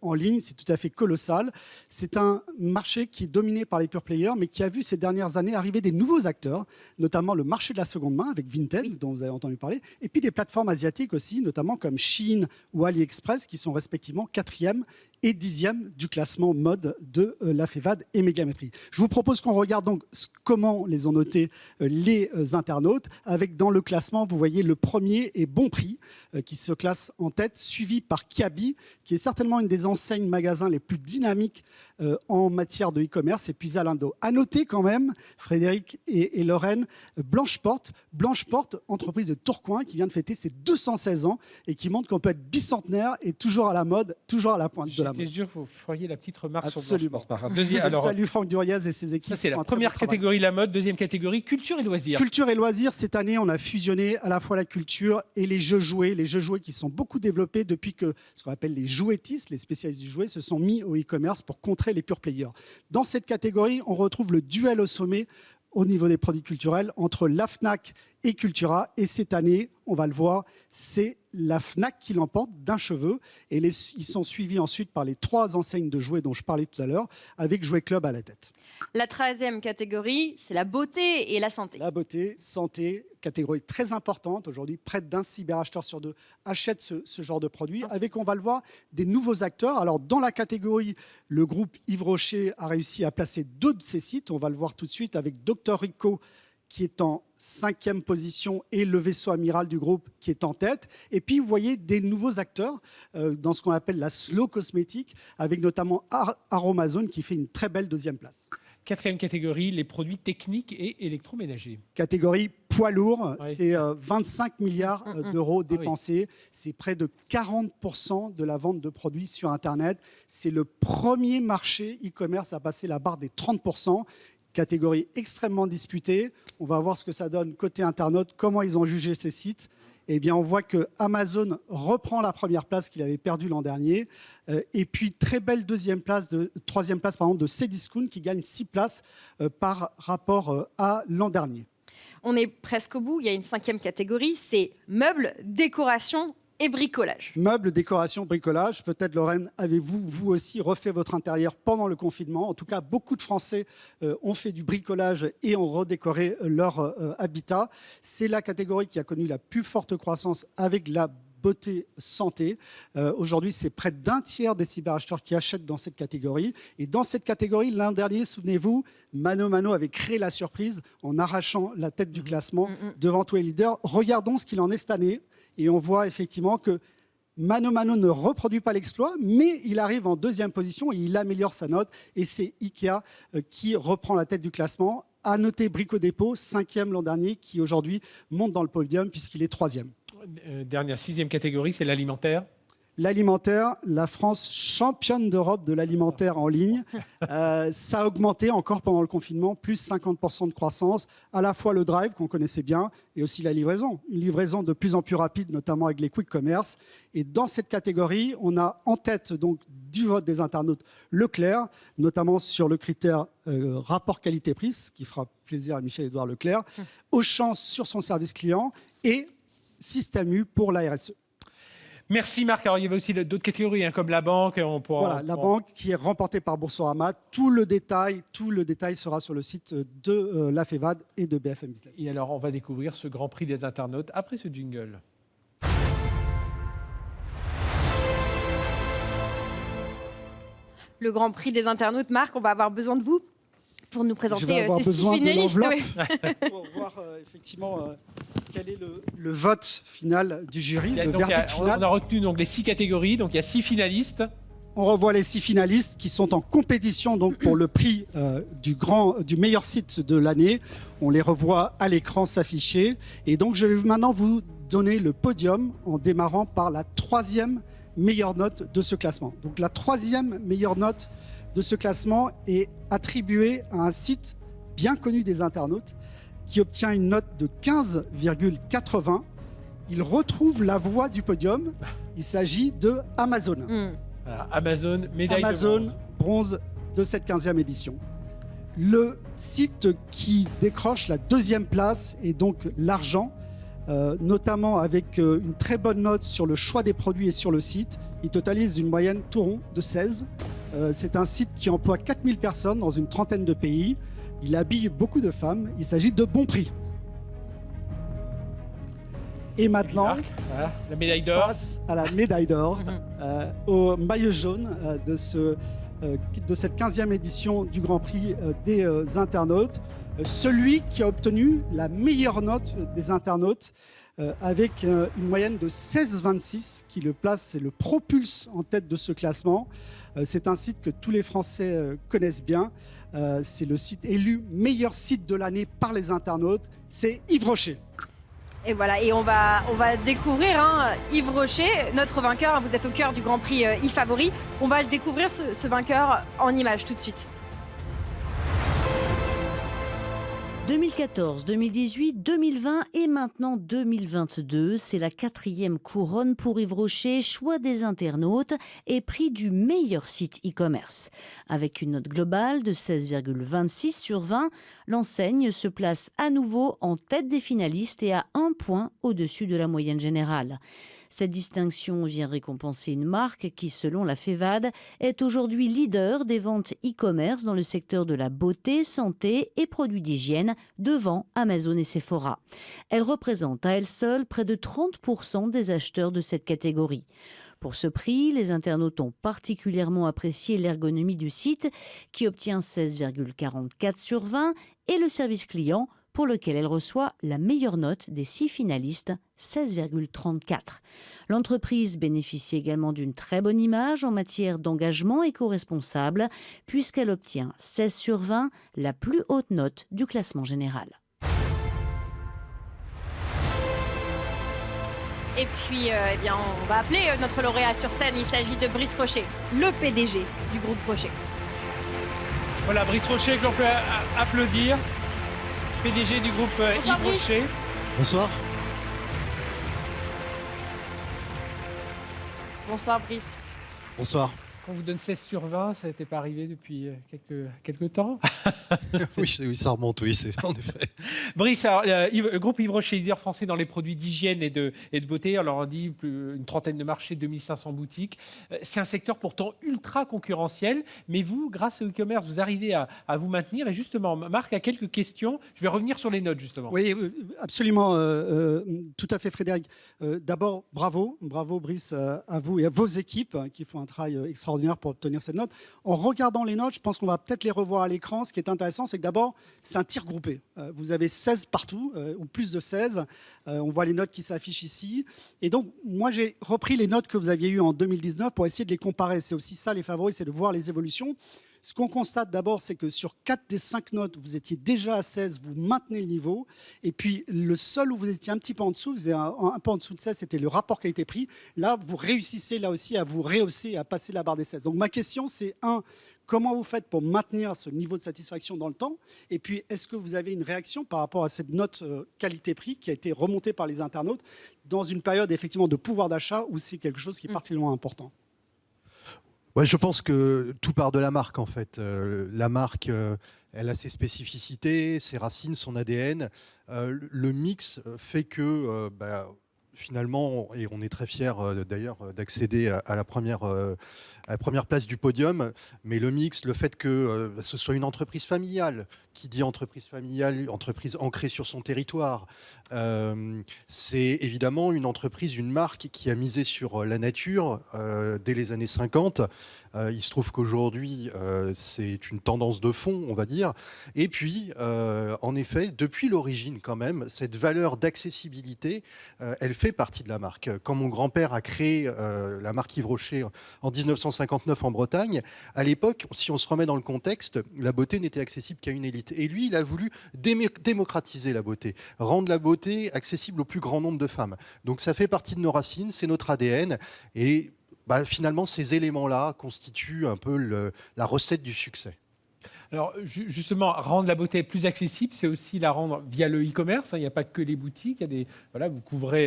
en ligne, c'est tout à fait colossal. C'est un marché qui est dominé par les pure players, mais qui a vu ces dernières années arriver des nouveaux acteurs, notamment le marché de la seconde main avec Vinted, dont vous avez entendu parler, et puis des plateformes asiatiques aussi, notamment comme Shein ou AliExpress, qui sont respectivement 4e et 10e du classement mode de la FEVAD et Médiamétrie. Je vous propose qu'on regarde donc comment les ont notés les internautes. Avec dans le classement, vous voyez le premier et Bon Prix qui se classe en tête, suivi par Kiabi, qui est certainement une des enseignes magasins les plus dynamiques en matière de e-commerce, et puis Zalando. À noter quand même, Frédéric et Lorraine, Blanche-Porte, entreprise de Tourcoing qui vient de fêter ses 216 ans et qui montre qu'on peut être bicentenaire et toujours à la mode, toujours à la pointe de la la mode. C'est sûr, vous feriez la petite remarque Absolument. sur Blanche Deuxième, alors, Salut Franck Duriez et ses équipes. ça, c'est font la un très première beau travail. catégorie, la mode. Deuxième catégorie, culture et loisirs. Culture et loisirs, cette année, on a fusionné à la fois la culture et les jeux jouets. Les jeux jouets qui sont beaucoup développés depuis que ce qu'on appelle les jouettistes, les spécialistes du jouet, se sont mis au e-commerce pour contrer les pure players. Dans cette catégorie, on retrouve le duel au sommet au niveau des produits culturels entre la Fnac et Cultura. Et cette année, on va le voir, c'est la Fnac qui l'emporte d'un cheveu. Et ils sont suivis ensuite par les 3 enseignes de jouets dont je parlais tout à l'heure, avec Jouet Club à la tête. La 13e catégorie, c'est la beauté et la santé. La beauté, santé, catégorie très importante. Aujourd'hui, près d'un cyberacheteur sur 2 achète ce genre de produit. Avec, on va le voir, des nouveaux acteurs. Alors, dans la catégorie, le groupe Yves Rocher a réussi à placer 2 de ses sites. On va le voir tout de suite avec Dr Rico, qui est en 5e position, et le vaisseau amiral du groupe qui est en tête. Et puis, vous voyez des nouveaux acteurs dans ce qu'on appelle la slow cosmétique, avec notamment Aromazone qui fait une très belle 2e place. 4e catégorie, les produits techniques et électroménagers. Catégorie poids lourd, Ouais. c'est 25 milliards d'euros Ah oui. dépensés. C'est près de 40% de la vente de produits sur Internet. C'est le premier marché e-commerce à passer la barre des 30%. Catégorie extrêmement disputée. On va voir ce que ça donne côté internaute, comment ils ont jugé ces sites. Eh bien, on voit que Amazon reprend la première place qu'il avait perdue l'an dernier. Et puis, très belle troisième place de Cdiscount qui gagne 6 places par rapport à l'an dernier. On est presque au bout. Il y a une 5e catégorie, c'est meubles, décoration et bricolage. Meubles, décoration, bricolage. Peut-être, Lorraine, avez-vous, vous aussi, refait votre intérieur pendant le confinement? En tout cas, beaucoup de Français ont fait du bricolage et ont redécoré leur habitat. C'est la catégorie qui a connu la plus forte croissance avec la beauté santé. Aujourd'hui, c'est près d'un tiers des cyberacheteurs qui achètent dans cette catégorie. Et dans cette catégorie, l'an dernier, souvenez-vous, Mano Mano avait créé la surprise en arrachant la tête du classement devant tous les leaders. Regardons ce qu'il en est cette année. Et on voit effectivement que Mano Mano ne reproduit pas l'exploit, mais il arrive en 2e position et il améliore sa note. Et c'est Ikea qui reprend la tête du classement. À noter Brico Dépôt, 5e l'an dernier, qui aujourd'hui monte dans le podium puisqu'il est 3e. Dernière, 6e catégorie, c'est l'alimentaire. L'alimentaire, la France championne d'Europe de l'alimentaire en ligne. Ça a augmenté encore pendant le confinement, plus 50% de croissance. À la fois le drive, qu'on connaissait bien, et aussi la livraison. Une livraison de plus en plus rapide, notamment avec les quick commerce. Et dans cette catégorie, on a en tête donc du vote des internautes Leclerc, notamment sur le critère rapport qualité-prix, ce qui fera plaisir à Michel-Édouard Leclerc. Auchan sur son service client et Système U pour la RSE. Merci Marc. Alors il y avait aussi d'autres catégories comme la banque. Voilà, la banque qui est remportée par Boursorama. Tout le détail sera sur le site de la FEVAD et de BFM Business. Et alors on va découvrir ce Grand Prix des internautes après ce jingle. Le Grand Prix des internautes, Marc, on va avoir besoin de vous pour nous présenter Je vais avoir ces besoin 6 de finalistes. l'enveloppe pour voir effectivement quel est le vote final du jury, le verdict final. On a retenu donc les 6 catégories, donc il y a 6 finalistes. On revoit les 6 finalistes qui sont en compétition donc pour le prix du meilleur site de l'année. On les revoit à l'écran s'afficher. Et donc je vais maintenant vous donner le podium en démarrant par la 3e meilleure note de ce classement. Donc la 3e meilleure note de ce classement est attribuée à un site bien connu des internautes qui obtient une note de 15,80. Il retrouve la voie du podium. Il s'agit de Amazon. Voilà, Amazon, médaille Amazon, de bronze. bronze de cette 15e édition. Le site qui décroche la 2e place est donc l'argent, notamment avec une très bonne note sur le choix des produits et sur le site. Il totalise une moyenne tout rond de 16. C'est un site qui emploie 4000 personnes dans une trentaine de pays. Il habille beaucoup de femmes. Il s'agit de Bon Prix. Et maintenant, voilà, la médaille d'or. Passe à la médaille d'or, au maillot jaune de cette 15e édition du Grand Prix des internautes. Celui qui a obtenu la meilleure note des internautes avec une moyenne de 16,26 qui le place et le propulse en tête de ce classement. C'est un site que tous les Français connaissent bien. C'est le site élu meilleur site de l'année par les internautes. C'est Yves Rocher. Et voilà, et on va découvrir Yves Rocher, notre vainqueur. Vous êtes au cœur du Grand Prix e-Favori. On va découvrir ce vainqueur en images tout de suite. 2014, 2018, 2020 et maintenant 2022, c'est la 4e couronne pour Yves Rocher, choix des internautes et prix du meilleur site e-commerce. Avec une note globale de 16,26 sur 20, l'enseigne se place à nouveau en tête des finalistes et à 1 point au-dessus de la moyenne générale. Cette distinction vient récompenser une marque qui, selon la FEVAD, est aujourd'hui leader des ventes e-commerce dans le secteur de la beauté, santé et produits d'hygiène, devant Amazon et Sephora. Elle représente à elle seule près de 30% des acheteurs de cette catégorie. Pour ce prix, les internautes ont particulièrement apprécié l'ergonomie du site, qui obtient 16,44 sur 20, et le service client, pour lequel elle reçoit la meilleure note des 6 finalistes, 16,34. L'entreprise bénéficie également d'une très bonne image en matière d'engagement éco-responsable, puisqu'elle obtient 16 sur 20, la plus haute note du classement général. Et puis, on va appeler notre lauréat sur scène. Il s'agit de Brice Rocher, le PDG du groupe Rocher. Voilà, Brice Rocher, que l'on peut applaudir. PDG du groupe Yves Rocher. Bonsoir. Bonsoir Brice. Bonsoir. Quand on vous donne 16 sur 20, ça n'était pas arrivé depuis quelques temps. oui, ça remonte, oui, c'est en effet. Brice, alors, le groupe Yves Rocher, leader français dans les produits d'hygiène et de beauté, on leur a dit une trentaine de marchés, 2500 boutiques. C'est un secteur pourtant ultra concurrentiel, mais vous, grâce au e-commerce, vous arrivez à vous maintenir. Et justement, Marc a quelques questions. Je vais revenir sur les notes, justement. Oui, absolument. Tout à fait, Frédéric. D'abord, bravo Brice, à vous et à vos équipes qui font un travail extraordinaire pour obtenir cette note. En regardant les notes, je pense qu'on va peut-être les revoir à l'écran. Ce qui est intéressant, c'est que d'abord, c'est un tir groupé. Vous avez 16 partout, ou plus de 16. On voit les notes qui s'affichent ici. Et donc, moi, j'ai repris les notes que vous aviez eues en 2019 pour essayer de les comparer. C'est aussi ça, les favoris, c'est de voir les évolutions. Ce qu'on constate d'abord, c'est que sur 4 des 5 notes, vous étiez déjà à 16, vous maintenez le niveau. Et puis, le seul où vous étiez un petit peu en dessous, vous étiez un peu en dessous de 16, c'était le rapport qualité-prix. Là, vous réussissez là aussi à vous rehausser, à passer la barre des 16. Donc, ma question, c'est comment vous faites pour maintenir ce niveau de satisfaction dans le temps? Et puis, est-ce que vous avez une réaction par rapport à cette note qualité-prix qui a été remontée par les internautes dans une période effectivement de pouvoir d'achat où c'est quelque chose qui est particulièrement important? Ouais, je pense que tout part de la marque en fait. La marque, elle a ses spécificités, ses racines, son ADN. Le mix fait que finalement, et on est très fiers d'ailleurs d'accéder à la première place du podium, mais le mix, le fait que ce soit une entreprise familiale, qui dit entreprise familiale, entreprise ancrée sur son territoire, c'est évidemment une entreprise, une marque qui a misé sur la nature dès les années 50. Il se trouve qu'aujourd'hui, c'est une tendance de fond, on va dire. Et puis, en effet, depuis l'origine quand même, cette valeur d'accessibilité, elle fait partie de la marque. Quand mon grand-père a créé la marque Yves Rocher en 1959 en Bretagne, à l'époque, si on se remet dans le contexte, la beauté n'était accessible qu'à une élite. Et lui, il a voulu démocratiser la beauté, rendre la beauté accessible au plus grand nombre de femmes. Donc ça fait partie de nos racines, c'est notre ADN. Et finalement, ces éléments-là constituent un peu la recette du succès. Alors justement, rendre la beauté plus accessible, c'est aussi la rendre via le e-commerce. Il n'y a pas que les boutiques. Il y a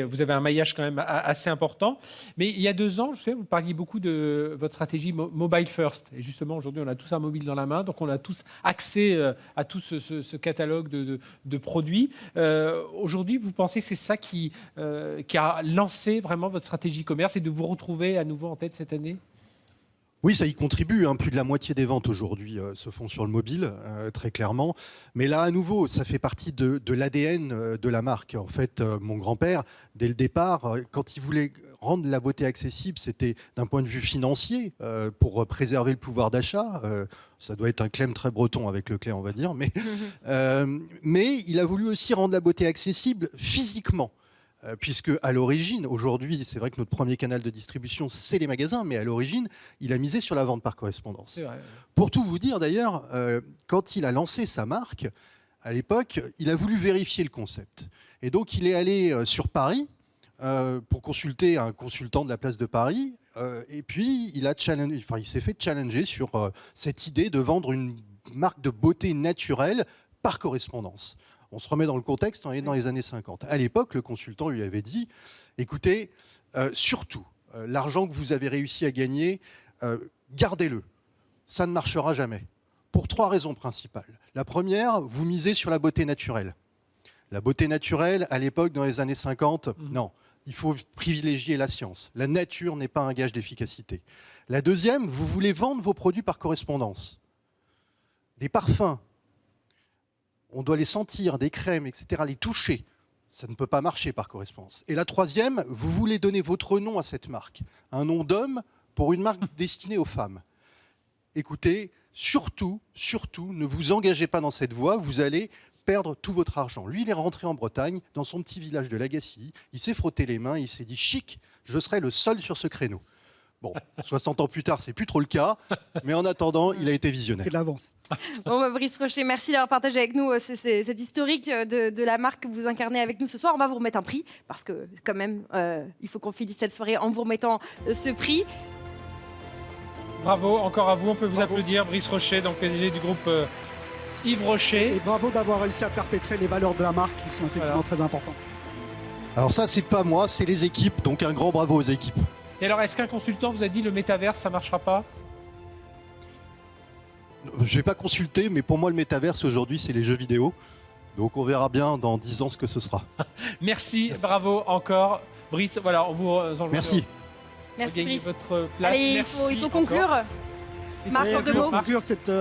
vous avez un maillage quand même assez important. Mais il y a 2 ans, je sais, vous parliez beaucoup de votre stratégie mobile first. Et justement, aujourd'hui, on a tous un mobile dans la main, donc on a tous accès à tout ce catalogue de produits. Aujourd'hui, vous pensez que c'est ça qui a lancé vraiment votre stratégie e-commerce et de vous retrouver à nouveau en tête cette année? Oui, ça y contribue. Plus de la moitié des ventes aujourd'hui se font sur le mobile, très clairement. Mais là, à nouveau, ça fait partie de l'ADN de la marque. En fait, mon grand-père, dès le départ, quand il voulait rendre la beauté accessible, c'était d'un point de vue financier, pour préserver le pouvoir d'achat. Ça doit être un clem très breton avec le clé, on va dire. Mais il a voulu aussi rendre la beauté accessible physiquement. Puisque à l'origine, aujourd'hui, c'est vrai que notre premier canal de distribution, c'est les magasins, mais à l'origine, il a misé sur la vente par correspondance. C'est vrai. Pour tout vous dire d'ailleurs, quand il a lancé sa marque, à l'époque, il a voulu vérifier le concept. Et donc, il est allé sur Paris pour consulter un consultant de la place de Paris. Et puis, il s'est fait challenger sur cette idée de vendre une marque de beauté naturelle par correspondance. On se remet dans le contexte, on est dans les années 50. À l'époque, le consultant lui avait dit, écoutez, surtout, l'argent que vous avez réussi à gagner, gardez-le. Ça ne marchera jamais. Pour 3 raisons principales. La première, vous misez sur la beauté naturelle. La beauté naturelle, à l'époque, dans les années 50, non. Il faut privilégier la science. La nature n'est pas un gage d'efficacité. La deuxième, vous voulez vendre vos produits par correspondance. Des parfums, on doit les sentir, des crèmes, etc., les toucher. Ça ne peut pas marcher par correspondance. Et la troisième, vous voulez donner votre nom à cette marque. Un nom d'homme pour une marque destinée aux femmes. Écoutez, surtout, ne vous engagez pas dans cette voie, vous allez perdre tout votre argent. Lui, il est rentré en Bretagne, dans son petit village de Lagacy, il s'est frotté les mains, il s'est dit « chic, je serai le seul sur ce créneau ». Bon, 60 ans plus tard, c'est plus trop le cas, mais en attendant, il a été visionnaire. Il avance. Bon, Brice Rocher, merci d'avoir partagé avec nous cet historique de la marque que vous incarnez avec nous ce soir. On va vous remettre un prix, parce que quand même, il faut qu'on finisse cette soirée en vous remettant ce prix. Bravo, encore à vous, on peut vous applaudir. Brice Rocher, donc PDG du groupe Yves Rocher. Et bravo d'avoir réussi à perpétrer les valeurs de la marque qui sont effectivement très importantes. Alors ça, c'est pas moi, c'est les équipes, donc un grand bravo aux équipes. Et alors, est-ce qu'un consultant vous a dit le métaverse, ça ne marchera pas? Je ne vais pas consulter, mais pour moi, le métaverse, aujourd'hui, c'est les jeux vidéo. Donc on verra bien dans 10 ans ce que ce sera. Merci. Bravo encore. Brice, voilà, on vous enjoint. Merci. Merci Brice. Votre place. Allez, Merci il faut conclure. encore. Marc, pour conclure cette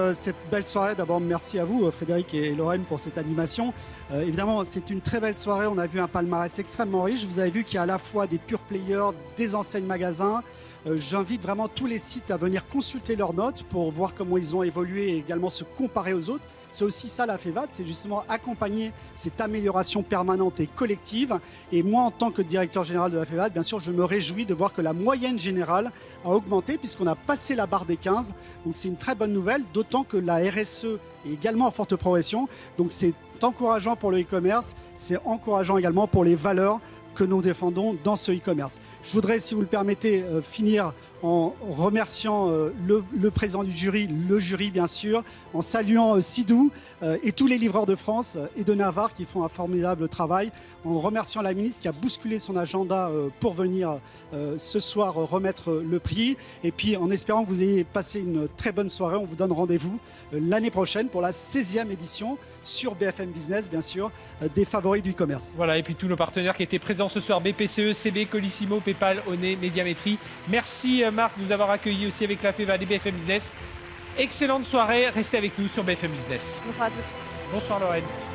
belle soirée, d'abord merci à vous Frédéric et Lorraine pour cette animation. Évidemment, c'est une très belle soirée, on a vu un palmarès extrêmement riche. Vous avez vu qu'il y a à la fois des pure players, des enseignes magasins. J'invite vraiment tous les sites à venir consulter leurs notes pour voir comment ils ont évolué et également se comparer aux autres. C'est aussi ça la FEVAD, c'est justement accompagner cette amélioration permanente et collective. Et moi, en tant que directeur général de la FEVAD, bien sûr, je me réjouis de voir que la moyenne générale a augmenté puisqu'on a passé la barre des 15. Donc c'est une très bonne nouvelle, d'autant que la RSE est également en forte progression. Donc c'est encourageant pour le e-commerce, c'est encourageant également pour les valeurs que nous défendons dans ce e-commerce. Je voudrais, si vous le permettez, finir en remerciant le président du jury, le jury bien sûr, en saluant Sidou et tous les livreurs de France et de Navarre qui font un formidable travail, en remerciant la ministre qui a bousculé son agenda pour venir ce soir remettre le prix, et puis en espérant que vous ayez passé une très bonne soirée. On vous donne rendez-vous l'année prochaine pour la 16e édition sur BFM Business, bien sûr, des favoris du e-commerce. Voilà, et puis tous nos partenaires qui étaient présents ce soir, BPCE, CB, Colissimo, Paypal, Onet, Médiamétrie. Merci Marc de nous avoir accueillis aussi avec la FEVAD et BFM Business. Excellente soirée, restez avec nous sur BFM Business. Bonsoir à tous. Bonsoir Lorraine.